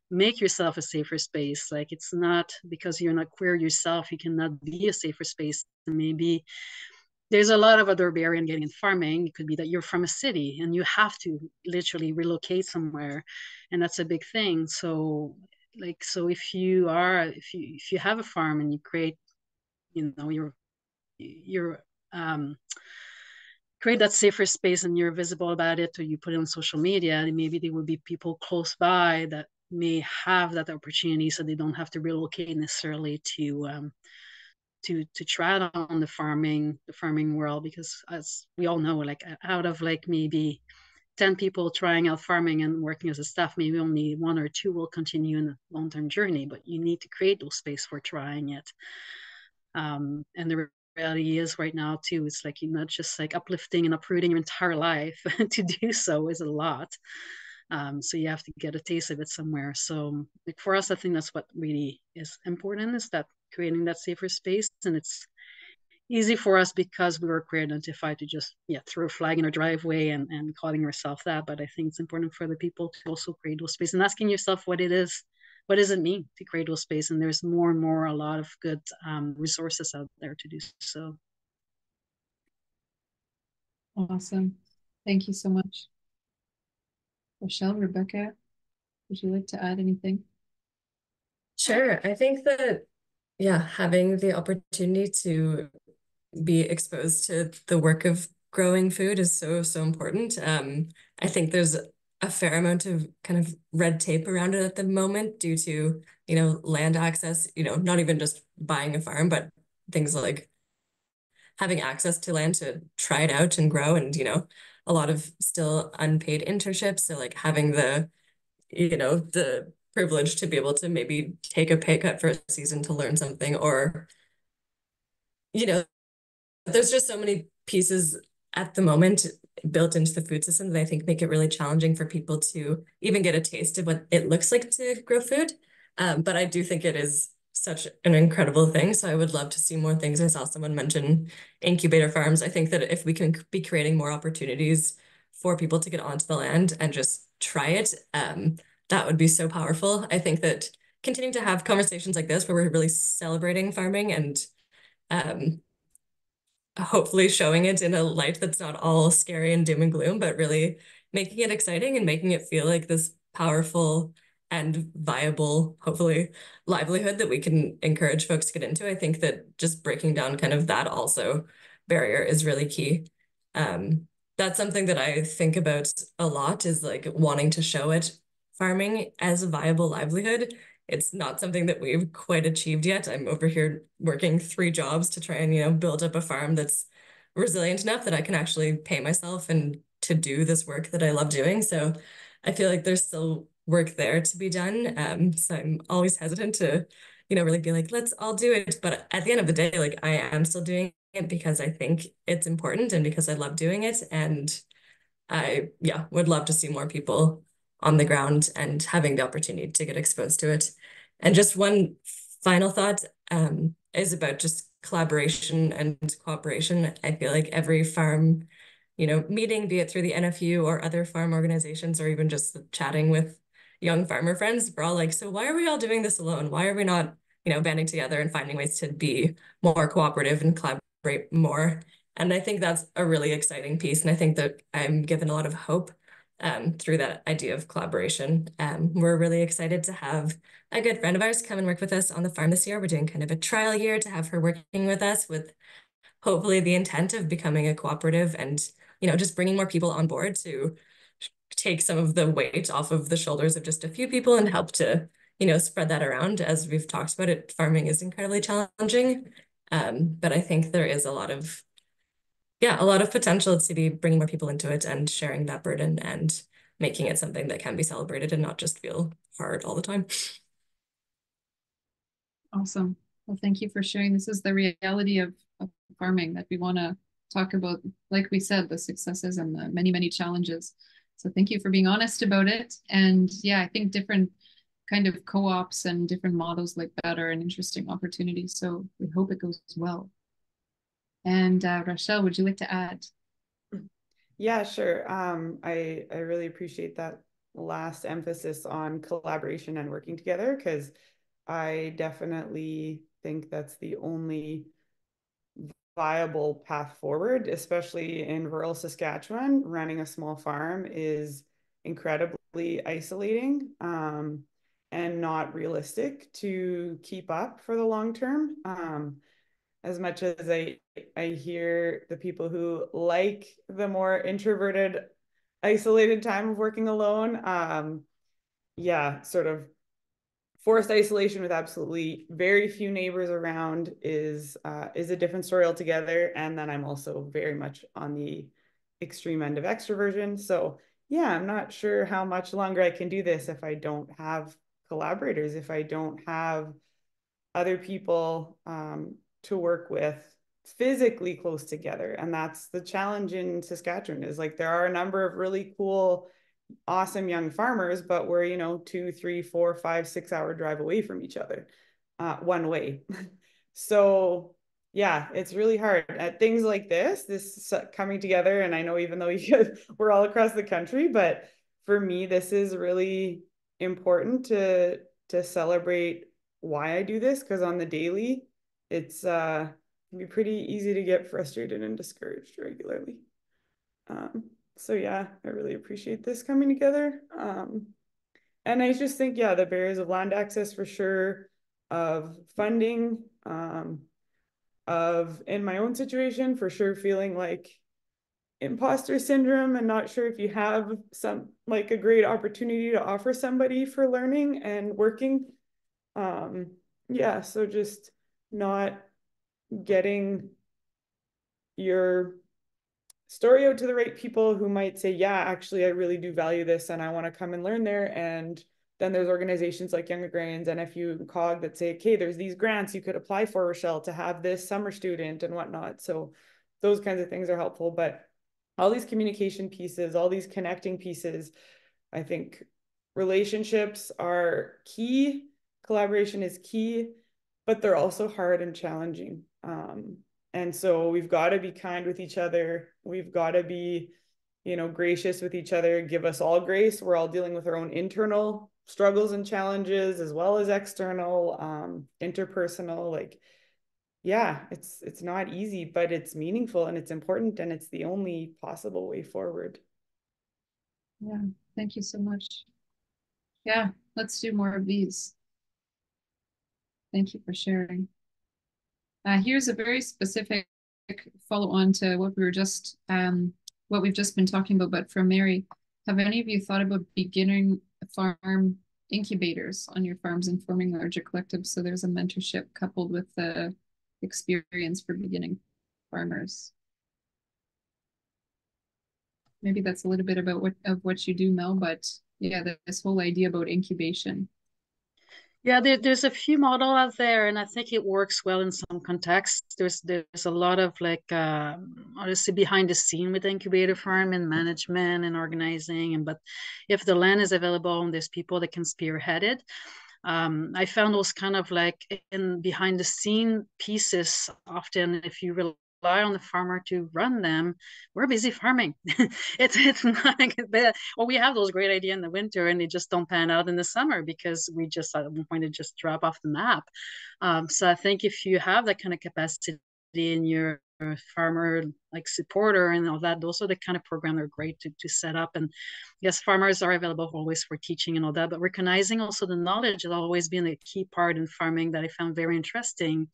Speaker 15: Make yourself a safer space. Like, it's not because you're not queer yourself, you cannot be a safer space. Maybe there's a lot of other barrier in getting in farming. It could be that you're from a city and you have to literally relocate somewhere, and that's a big thing. So if you have a farm and you create, create that safer space and you're visible about it, or you put it on social media, maybe there will be people close by that may have that opportunity, so they don't have to relocate necessarily to try it on the farming world. Because as we all know, like out of like maybe 10 people trying out farming and working as a staff, maybe only 1 or 2 will continue in the long-term journey, but you need to create those space for trying it. And the reality is right now too, it's like you're not just like uplifting and uprooting your entire life. To do so is a lot. So you have to get a taste of it somewhere. So like for us, I think that's what really is important, is that creating that safer space. And it's easy for us because we were queer identified to just throw a flag in our driveway and calling ourselves that. But I think it's important for the people to also create those space and asking yourself what it is. What does it mean to create those space? And there's more and more a lot of good resources out there to do so.
Speaker 1: Awesome. Thank you so much. Rochelle, Rebecca, would you like to add anything?
Speaker 2: Sure. I think that, having the opportunity to be exposed to the work of growing food is so, so important. I think there's a fair amount of kind of red tape around it at the moment due to, land access, not even just buying a farm, but things like having access to land to try it out and grow, and, a lot of still unpaid internships. So like having the privilege to be able to maybe take a pay cut for a season to learn something, or, there's just so many pieces at the moment built into the food system that I think make it really challenging for people to even get a taste of what it looks like to grow food. But I do think it is such an incredible thing. So I would love to see more things. I saw someone mention incubator farms. I think that if we can be creating more opportunities for people to get onto the land and just try it, that would be so powerful. I think that continuing to have conversations like this where we're really celebrating farming and hopefully showing it in a light that's not all scary and doom and gloom, but really making it exciting and making it feel like this powerful and viable, hopefully, livelihood that we can encourage folks to get into. I think that just breaking down kind of that also barrier is really key. That's something that I think about a lot, is like wanting to show it farming as a viable livelihood. It's not something that we've quite achieved yet. I'm over here working 3 jobs to try and, build up a farm that's resilient enough that I can actually pay myself and to do this work that I love doing. So I feel like there's still work there to be done. So I'm always hesitant to, really be like, let's all do it. But at the end of the day, like I am still doing it because I think it's important and because I love doing it. And I, would love to see more people on the ground and having the opportunity to get exposed to it. And just one final thought is about just collaboration and cooperation. I feel like every farm, meeting, be it through the NFU or other farm organizations, or even just chatting with young farmer friends, we're all like, so why are we all doing this alone? Why are we not, banding together and finding ways to be more cooperative and collaborate more? And I think that's a really exciting piece. And I think that I'm given a lot of hope through that idea of collaboration. We're really excited to have a good friend of ours come and work with us on the farm this year. We're doing kind of a trial year to have her working with us, with hopefully the intent of becoming a cooperative and, just bringing more people on board to take some of the weight off of the shoulders of just a few people and help to, spread that around. As we've talked about it, farming is incredibly challenging. But I think there is a lot of potential to be bringing more people into it and sharing that burden and making it something that can be celebrated and not just feel hard all the time.
Speaker 1: Awesome. Well, thank you for sharing. This is the reality of farming that we want to talk about. Like we said, the successes and the many, many challenges. So thank you for being honest about it. And I think different kind of co-ops and different models like that are an interesting opportunity. So we hope it goes well. And Rochelle, would you like to add?
Speaker 5: Yeah, sure. I really appreciate that last emphasis on collaboration and working together, because I definitely think that's the only viable path forward, especially in rural Saskatchewan. Running a small farm is incredibly isolating and not realistic to keep up for the long term. as much as I hear the people who like the more introverted, isolated time of working alone, yeah, sort of forced isolation with absolutely very few neighbors around is a different story altogether. And then I'm also very much on the extreme end of extroversion. So yeah, I'm not sure how much longer I can do this if I don't have collaborators, if I don't have other people to work with physically close together. And that's the challenge in Saskatchewan, is like there are a number of really cool, awesome young farmers, but we're, you know, 2, 3, 4, 5, 6 hour drive away from each other one way. So yeah, it's really hard at things like this coming together. And I know even though we're all across the country, but for me, this is really important to celebrate why I do this, because on the daily, it's can be pretty easy to get frustrated and discouraged regularly. So yeah, I really appreciate this coming together. And I just think, yeah, the barriers of land access for sure, of funding, of in my own situation, for sure feeling like imposter syndrome and not sure if you have some like a great opportunity to offer somebody for learning and working. Yeah, so just not getting your story out to the right people who might say, yeah, actually, I really do value this and I want to come and learn there. And then there's organizations like Young Agrarians, NFU, and COG that say, okay, there's these grants you could apply for, Rochelle, to have this summer student and whatnot. So those kinds of things are helpful. But all these communication pieces, all these connecting pieces, I think relationships are key. Collaboration is key, but they're also hard and challenging. And so we've got to be kind with each other. We've got to be, you know, gracious with each other, give us all grace. We're all dealing with our own internal struggles and challenges, as well as external, interpersonal. Like, yeah, it's not easy, but it's meaningful and it's important, and it's the only possible way forward.
Speaker 1: Yeah, thank you so much. Yeah, let's do more of these. Thank you for sharing. Here's a very specific follow-on to what we've just been talking about, but from Mary. Have any of you thought about beginning farm incubators on your farms and forming larger collectives? So there's a mentorship coupled with the experience for beginning farmers. Maybe that's a little bit about what you do, Mel, but yeah, this whole idea about incubation.
Speaker 15: Yeah, there's a few models out there, and I think it works well in some contexts. There's a lot of like obviously behind the scene with the incubator farm and management and organizing, but if the land is available and there's people that can spearhead it, I found those kind of like in behind the scene pieces. Often, if you rely on the farmer to run them, we're busy farming. it's not like we have those great ideas in the winter and they just don't pan out in the summer because we just at one point to just drop off the map. So I think if you have that kind of capacity in your farmer like supporter and all that, those are the kind of program that are great to set up. And yes, farmers are available always for teaching and all that, but recognizing also the knowledge has always been a key part in farming that I found very interesting.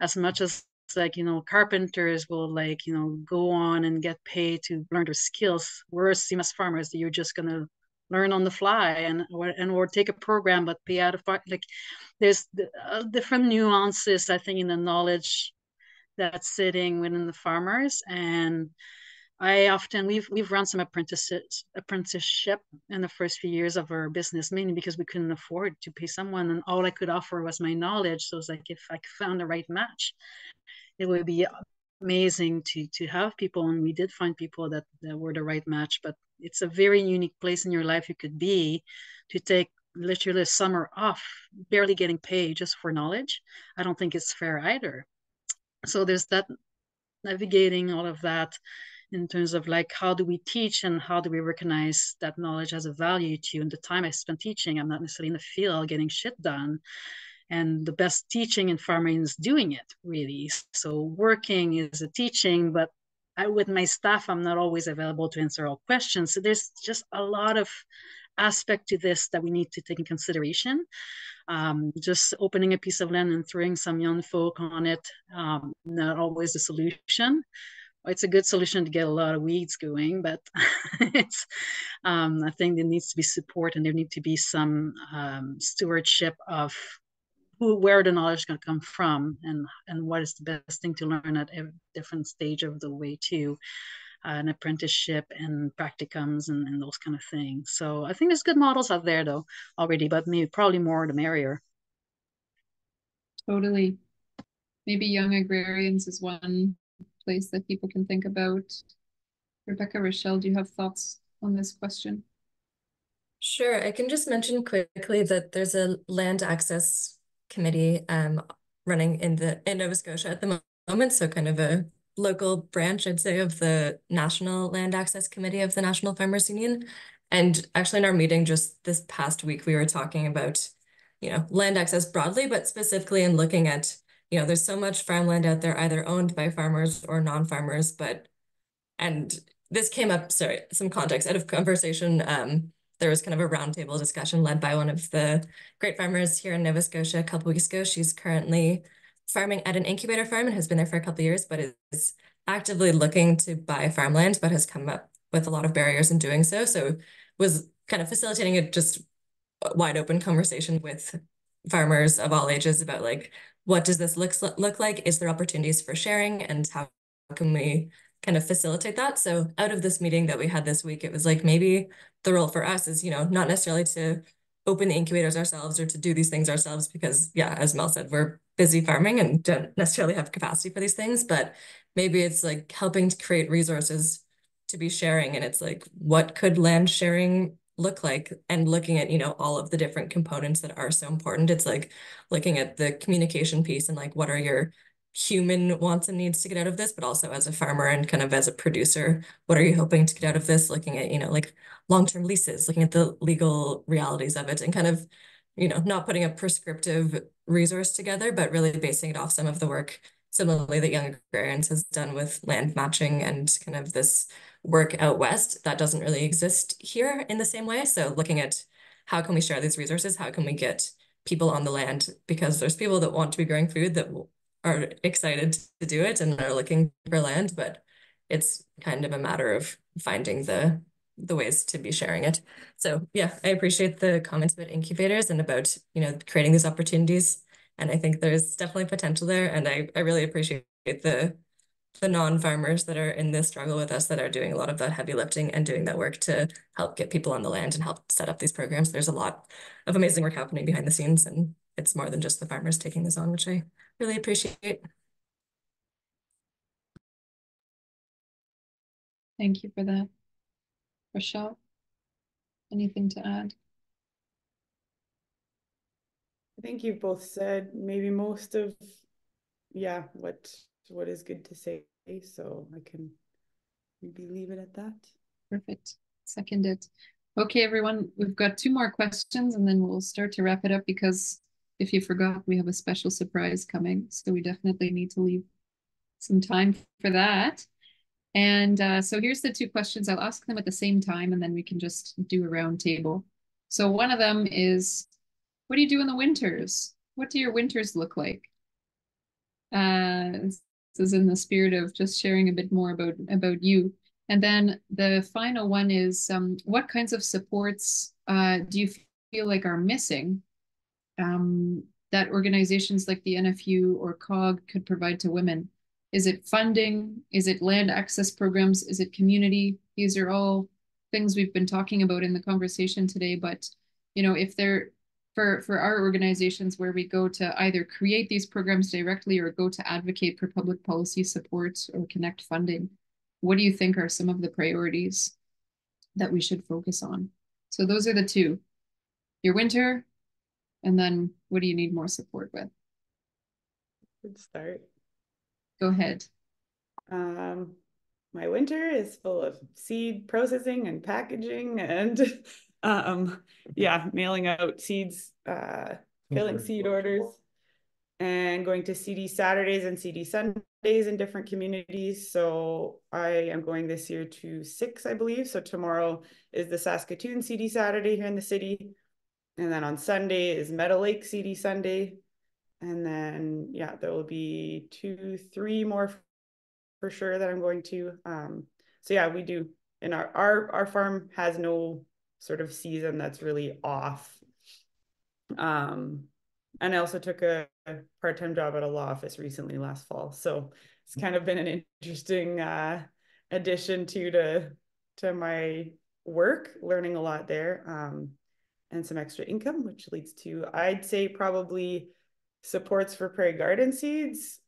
Speaker 15: As much as like, you know, carpenters will like, you know, go on and get paid to learn their skills, whereas CMS farmers, you're just gonna learn on the fly and or take a program but pay out of like there's different nuances I think in the knowledge that's sitting within the farmers. And I often we've run some apprenticeship in the first few years of our business, mainly because we couldn't afford to pay someone, and all I could offer was my knowledge. So it's like if I found the right match, it would be amazing to have people, and we did find people that were the right match. But it's a very unique place in your life you could be to take literally a summer off, barely getting paid just for knowledge. I don't think it's fair either. So there's that, navigating all of that in terms of like how do we teach and how do we recognize that knowledge has a value to you. And the time I spent teaching, I'm not necessarily in the field getting shit done. And the best teaching in farming is doing it, really. So working is a teaching, but with my staff, I'm not always available to answer all questions. So there's just a lot of aspect to this that we need to take in consideration. Just opening a piece of land and throwing some young folk on it, not always the solution. It's a good solution to get a lot of weeds going, but it's, I think there needs to be support, and there need to be some stewardship of where the knowledge is going to come from, and what is the best thing to learn at a different stage of the way too. An apprenticeship and practicums and those kind of things. So I think there's good models out there though already, but maybe probably more the merrier.
Speaker 1: Totally. Maybe Young Agrarians is one place that people can think about. Rebecca, Rochelle, do you have thoughts on this question?
Speaker 2: Sure, I can just mention quickly that there's a land access committee running in Nova Scotia at the moment, so kind of a local branch, I'd say, of the National Land Access Committee of the National Farmers Union. And actually in our meeting just this past week, we were talking about, land access broadly, but specifically in looking at, there's so much farmland out there either owned by farmers or non-farmers, and this came up, sorry, some context out of conversation. There was kind of a roundtable discussion led by one of the great farmers here in Nova Scotia a couple weeks ago. She's currently farming at an incubator farm and has been there for a couple of years, but is actively looking to buy farmland, but has come up with a lot of barriers in doing so. So was kind of facilitating a just wide open conversation with farmers of all ages about like, what does this look like? Is there opportunities for sharing, and how can we kind of facilitate that? So out of this meeting that we had this week, it was like, maybe the role for us is, not necessarily to open the incubators ourselves or to do these things ourselves, because as Mel said, we're busy farming and don't necessarily have capacity for these things, but maybe it's like helping to create resources to be sharing. And it's like, what could land sharing look like? And looking at, all of the different components that are so important. It's like looking at the communication piece and like, what are your human wants and needs to get out of this, but also as a farmer and kind of as a producer, what are you hoping to get out of this? Looking at, like long-term leases, looking at the legal realities of it, and kind of, not putting a prescriptive resource together, but really basing it off some of the work similarly that Young Agrarians has done with land matching and kind of this work out west that doesn't really exist here in the same way. So looking at how can we share these resources? How can we get people on the land? Because there's people that want to be growing food that are excited to do it and are looking for land, but it's kind of a matter of finding the ways to be sharing it. So yeah, I appreciate the comments about incubators and about, creating these opportunities. And I think there's definitely potential there. And I really appreciate the non-farmers that are in this struggle with us, that are doing a lot of that heavy lifting and doing that work to help get people on the land and help set up these programs. There's a lot of amazing work happening behind the scenes, and it's more than just the farmers taking this on, which I really appreciate.
Speaker 1: Thank you for that. Rochelle, anything to add?
Speaker 5: I think you've both said maybe most of, what is good to say. So I can maybe leave it at that.
Speaker 1: Perfect. Second it. Okay, everyone, we've got 2 more questions and then we'll start to wrap it up, because if you forgot, we have a special surprise coming. So we definitely need to leave some time for that. And so here's the 2 questions. I'll ask them at the same time, and then we can just do a round table. So one of them is, what do you do in the winters? What do your winters look like? This is in the spirit of just sharing a bit more about you. And then the final one is, what kinds of supports do you feel like are missing that organizations like the NFU or COG could provide to women? Is it funding? Is it land access programs? Is it community? These are all things we've been talking about in the conversation today. But, if they're for our organizations where we go to either create these programs directly or go to advocate for public policy support or connect funding, what do you think are some of the priorities that we should focus on? So those are the 2, your winter, and then what do you need more support with?
Speaker 5: Good start.
Speaker 1: Go ahead.
Speaker 5: My winter is full of seed processing and packaging and mailing out seeds, filling seed orders. and going to CD Saturdays and CD Sundays in different communities. So I am going this year to 6, I believe. So tomorrow is the Saskatoon CD Saturday here in the city. And then on Sunday is Meadow Lake CD Sunday. And then, yeah, there will be 2, 3 more for sure that I'm going to. So yeah, we do. And our farm has no sort of season that's really off. And I also took a part-time job at a law office recently last fall. So it's kind of been an interesting addition to my work, learning a lot there, and some extra income, which leads to, I'd say, probably supports for Prairie Garden Seeds.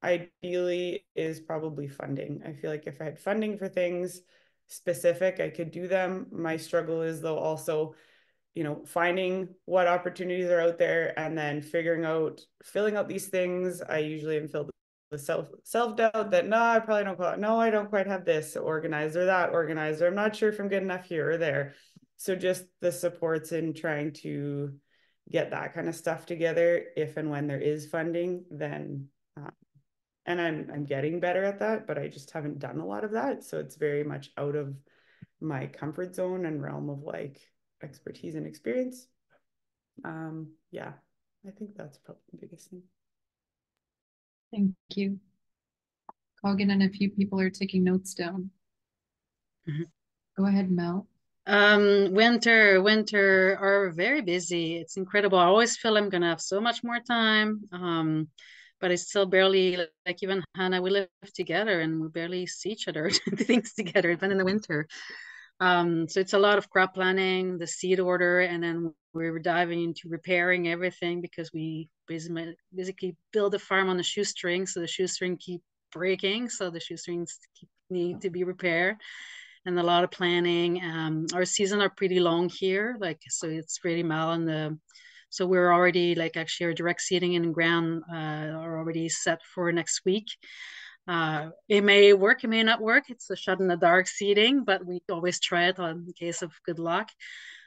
Speaker 5: Ideally is probably funding. I feel like if I had funding for things specific, I could do them. My struggle is though also, you know, finding what opportunities are out there and then filling out these things. I usually am filled with self-doubt that, no, I probably I don't quite have this organized or that organized, or I'm not sure if I'm good enough here or there. So just the supports in trying to get that kind of stuff together, if and when there is funding, then, and I'm getting better at that, but I just haven't done a lot of that. So it's very much out of my comfort zone and realm of like expertise and experience. Yeah, I think that's probably the biggest thing.
Speaker 1: Thank you. Coggin and a few people are taking notes down. Go ahead, Mel.
Speaker 15: Winter are very busy. It's incredible. I always feel I'm gonna have so much more time. But I still barely, like even Hannah, we live together and we barely see each other do things together, even in the winter. So it's a lot of crop planning, the seed order, and then we're diving into repairing everything because we basically build a farm on a shoestring. So the shoestring keep breaking. So the shoestrings need to be repaired. And a lot of planning. Our seasons are pretty long here, like, so it's really mild. So we're already like actually our direct seeding in the ground are already set for next week. It may work, it may not work. It's a shot in the dark seeding, but we always try it in case of good luck.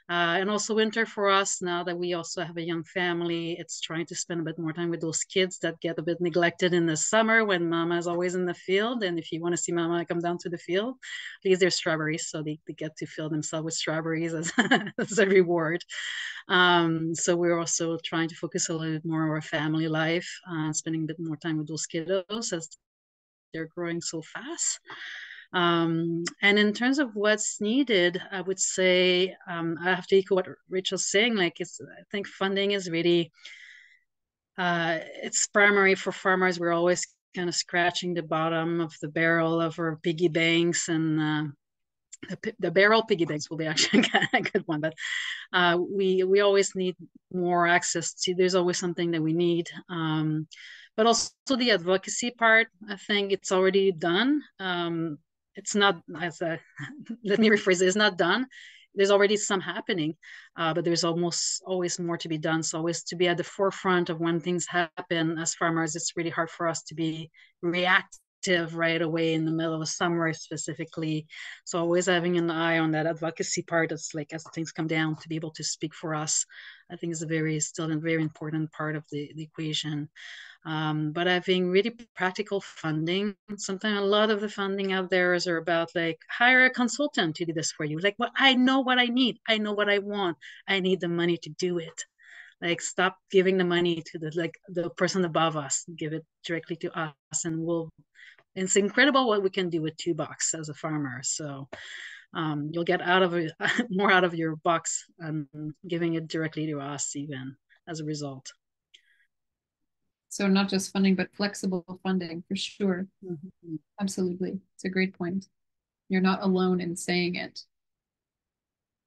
Speaker 15: And also winter for us, now that we also have a young family, it's trying to spend a bit more time with those kids that get a bit neglected in the summer when mama is always in the field. And if you want to see mama come down to the field, at least there's strawberries, so they get to fill themselves with strawberries as, as a reward. So we're also trying to focus a little bit more on our family life, spending a bit more time with those kiddos as they're growing so fast. And in terms of what's needed, I would say I have to echo what Rachel's saying. Like, I think funding is really it's primary for farmers. We're always kind of scratching the bottom of the barrel of our piggy banks, and the barrel piggy banks will be actually a good one. But we always need more access to. There's always something that we need. But also the advocacy part, I think it's already done. It's not, let me rephrase it, it's not done. There's already some happening, but there's almost always more to be done. So always to be at the forefront of when things happen as farmers, it's really hard for us to be reactive right away in the middle of a summer specifically. So always having an eye on that advocacy part, it's like as things come down to be able to speak for us, I think is still a very important part of the equation. But having really practical funding, sometimes a lot of the funding out there is about like hire a consultant to do this for you. Like, well, I know what I need. I know what I want. I need the money to do it. Like, stop giving the money to the person above us. Give it directly to us, and it's incredible what we can do with $2 as a farmer. So you'll get more out of your bucks and giving it directly to us even as a result.
Speaker 1: So not just funding, but flexible funding for sure. Absolutely. It's a great point. You're not alone in saying it.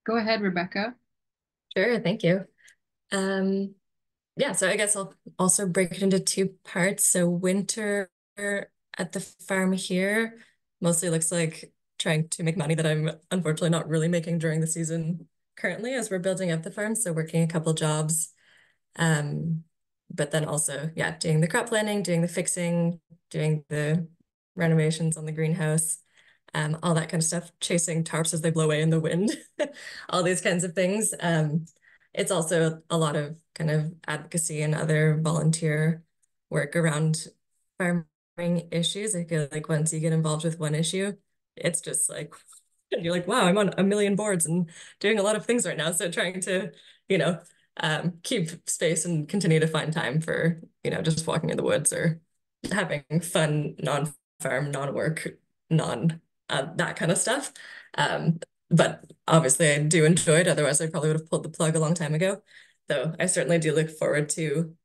Speaker 1: Go ahead, Rebecca.
Speaker 2: Sure, thank you. Yeah, so I guess I'll also break it into 2 parts. So winter at the farm here mostly looks like trying to make money that I'm unfortunately not really making during the season currently as we're building up the farm. So working a couple jobs. But then also, yeah, doing the crop planning, doing the fixing, doing the renovations on the greenhouse, all that kind of stuff, chasing tarps as they blow away in the wind, all these kinds of things. It's also a lot of kind of advocacy and other volunteer work around farming issues. I feel like once you get involved with one issue, it's just like, you're like, wow, I'm on a million boards and doing a lot of things right now. So trying to, you know, keep space and continue to find time for, you know, just walking in the woods or having fun, non-farm, non-work, that kind of stuff. But obviously I do enjoy it. Otherwise, I probably would have pulled the plug a long time ago. So I certainly do look forward to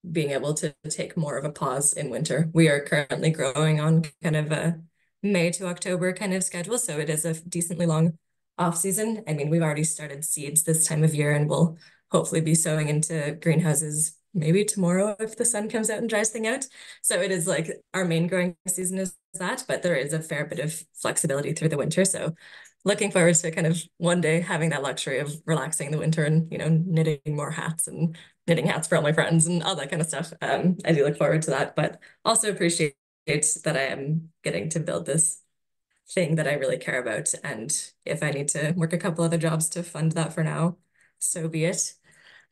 Speaker 2: being able to take more of a pause in winter. We are currently growing on kind of a May to October kind of schedule, so it is a decently long off season. I mean, we've already started seeds this time of year, and we'll hopefully be sowing into greenhouses maybe tomorrow if the sun comes out and dries things out. So it is like our main growing season is that, but there is a fair bit of flexibility through the winter. So looking forward to kind of one day having that luxury of relaxing in the winter and, you know, knitting more hats and knitting hats for all my friends and all that kind of stuff. I do look forward to that, but also appreciate that I am getting to build this thing that I really care about. And if I need to work a couple other jobs to fund that for now, so be it.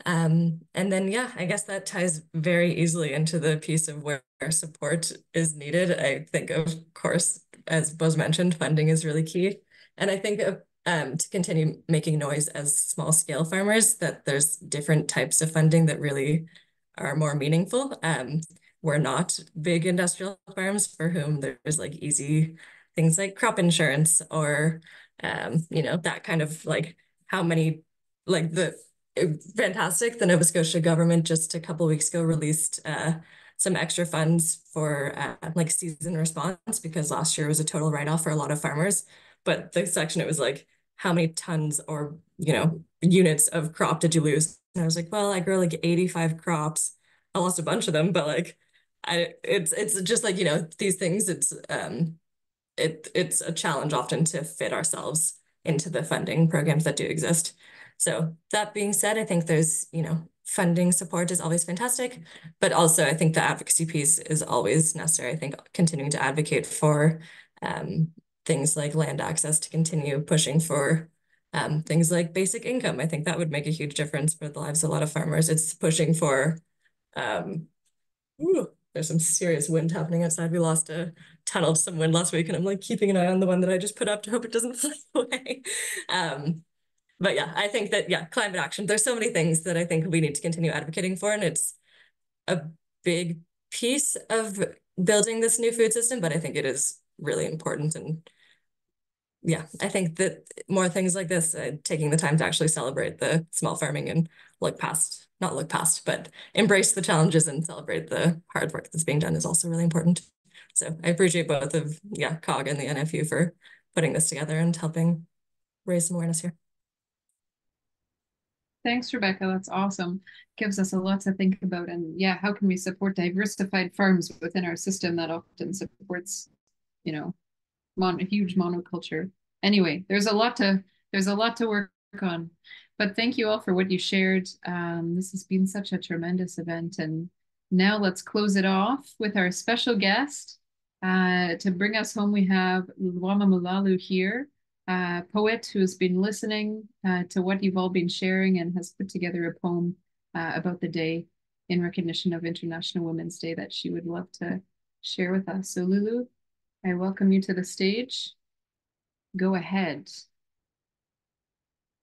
Speaker 2: And then, yeah, I guess that ties very easily into the piece of where support is needed. I think, of course, as was mentioned, funding is really key. And I think to continue making noise as small scale farmers, that there's different types of funding that really are more meaningful. We're not big industrial farms for whom there's like easy things like crop insurance or, you know, that kind of like how many, like fantastic. The Nova Scotia government just a couple of weeks ago released some extra funds for like season response, because last year was a total write-off for a lot of farmers. But the section, it was like, how many tons or, you know, units of crop did you lose? And I was like, well, I grow like 85 crops. I lost a bunch of them, but like, it's just like, you know, these things, it's a challenge often to fit ourselves into the funding programs that do exist. So that being said, I think there's, you know, funding support is always fantastic, but also I think the advocacy piece is always necessary. I think continuing to advocate for things like land access, to continue pushing for things like basic income. I think that would make a huge difference for the lives of a lot of farmers. It's pushing for, there's some serious wind happening outside. We lost a tunnel to some wind last week, and I'm like keeping an eye on the one that I just put up to hope it doesn't fly away. But yeah, I think that, yeah, climate action, there's so many things that I think we need to continue advocating for, and it's a big piece of building this new food system, but I think it is really important. And yeah, I think that more things like this, taking the time to actually celebrate the small farming and not look past, but embrace the challenges and celebrate the hard work that's being done is also really important. So I appreciate both of, yeah, COG and the NFU for putting this together and helping raise some awareness here.
Speaker 1: Thanks, Rebecca. That's awesome. Gives us a lot to think about. And yeah, how can we support diversified farms within our system that often supports, you know, huge monoculture. Anyway, there's a lot to work on. But thank you all for what you shared. This has been such a tremendous event. And now let's close it off with our special guest. To bring us home, we have Luama Mulalu here, a poet who has been listening to what you've all been sharing and has put together a poem about the day in recognition of International Women's Day that she would love to share with us. So Lulu, I welcome you to the stage. Go ahead.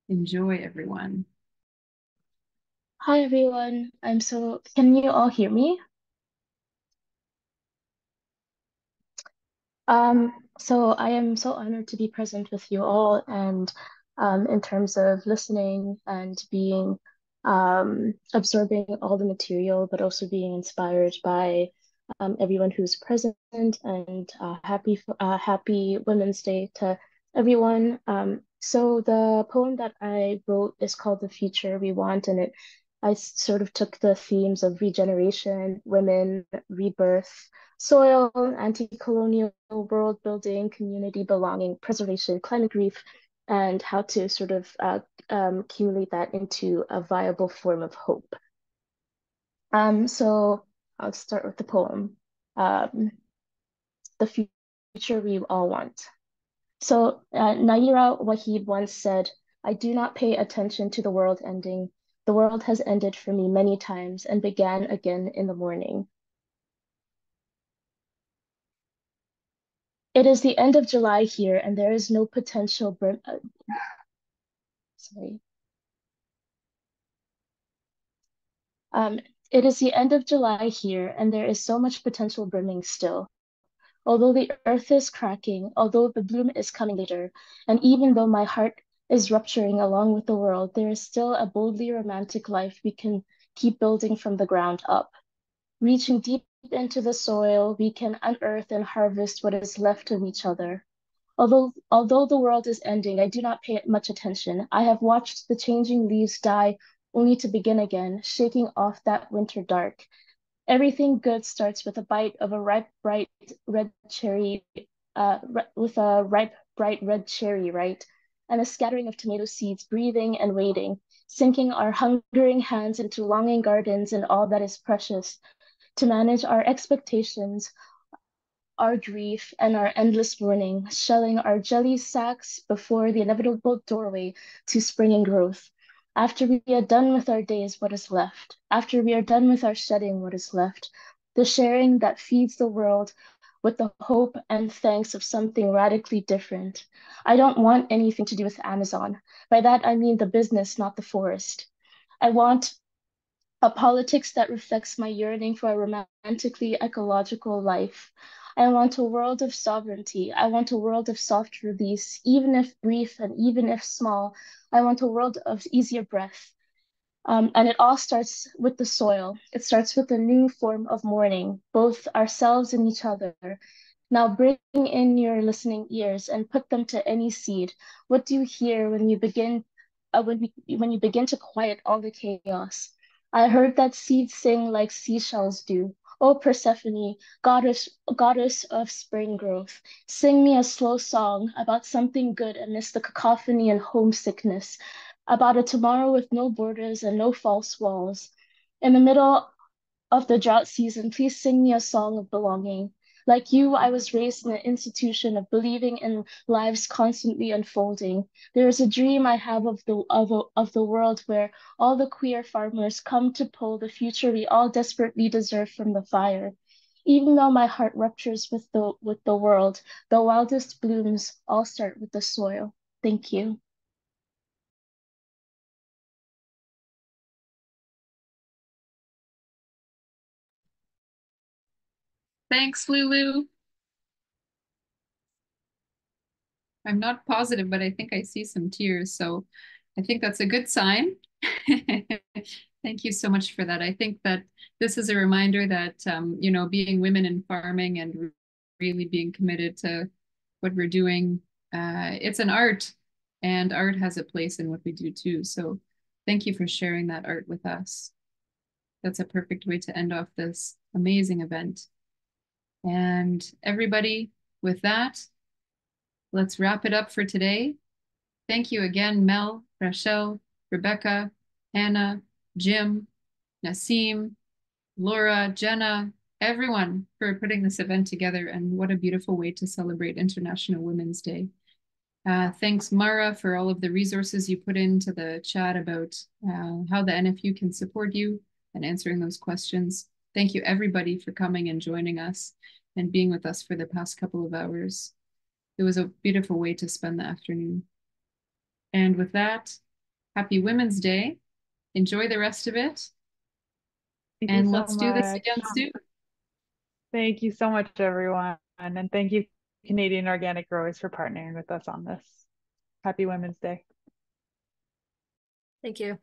Speaker 1: Enjoy, everyone.
Speaker 17: Hi, everyone. Can you all hear me? So I am so honored to be present with you all, and in terms of listening and being absorbing all the material, but also being inspired by everyone who's present, and happy Women's Day to everyone. So the poem that I wrote is called The Future We Want, and I sort of took the themes of regeneration, women, rebirth, soil, anti-colonial world building, community belonging, preservation, climate grief, and how to sort of accumulate that into a viable form of hope. So I'll start with the poem, The Future We All Want. So Naira Wahid once said, "I do not pay attention to the world ending. The world has ended for me many times and began again in the morning. It is the end of July here, and there is no potential sorry. It is the end of July here, and there is so much potential brimming still. Although the earth is cracking, although the bloom is coming later, and even though my heart is rupturing along with the world, there is still a boldly romantic life we can keep building from the ground up. Reaching deep into the soil, we can unearth and harvest what is left of each other. Although the world is ending, I do not pay it much attention. I have watched the changing leaves die only to begin again, shaking off that winter dark. Everything good starts with a bite of a ripe, bright red cherry, with a ripe, bright red cherry, right? And a scattering of tomato seeds, breathing and waiting, sinking our hungering hands into longing gardens and all that is precious, to manage our expectations, our grief, and our endless mourning, shelling our jelly sacks before the inevitable doorway to spring and growth. After we are done with our days, what is left? After we are done with our shedding, what is left? The sharing that feeds the world with the hope and thanks of something radically different. I don't want anything to do with Amazon. By that, I mean the business, not the forest. I want a politics that reflects my yearning for a romantically ecological life. I want a world of sovereignty. I want a world of soft release, even if brief and even if small. I want a world of easier breath. And it all starts with the soil. It starts with a new form of mourning, both ourselves and each other. Now bring in your listening ears and put them to any seed. What do you hear when you begin when you begin to quiet all the chaos? I heard that seeds sing like seashells do. Oh, Persephone, goddess of spring growth, sing me a slow song about something good amidst the cacophony and homesickness, about a tomorrow with no borders and no false walls. In the middle of the drought season, please sing me a song of belonging. Like you, I was raised in an institution of believing in lives constantly unfolding. There is a dream I have of the world where all the queer farmers come to pull the future we all desperately deserve from the fire. Even though my heart ruptures with the world, the wildest blooms all start with the soil. Thank you.
Speaker 1: Thanks, Lulu. I'm not positive, but I think I see some tears, so I think that's a good sign. Thank you so much for that. I think that this is a reminder that, you know, being women in farming and really being committed to what we're doing, it's an art, and art has a place in what we do too. So thank you for sharing that art with us. That's a perfect way to end off this amazing event. And everybody, with that, let's wrap it up for today. Thank you again, Mel, Rachel, Rebecca, Anna, Jim, Nassim, Laura, Jenna, everyone for putting this event together, and what a beautiful way to celebrate International Women's Day. Thanks, Mara, for all of the resources you put into the chat about how the NFU can support you and answering those questions. Thank you, everybody, for coming and joining us and being with us for the past couple of hours. It was a beautiful way to spend the afternoon. And with that, happy Women's Day. Enjoy the rest of it. And let's do this again soon.
Speaker 13: Thank you so much, everyone. And thank you, Canadian Organic Growers, for partnering with us on this. Happy Women's Day.
Speaker 2: Thank you.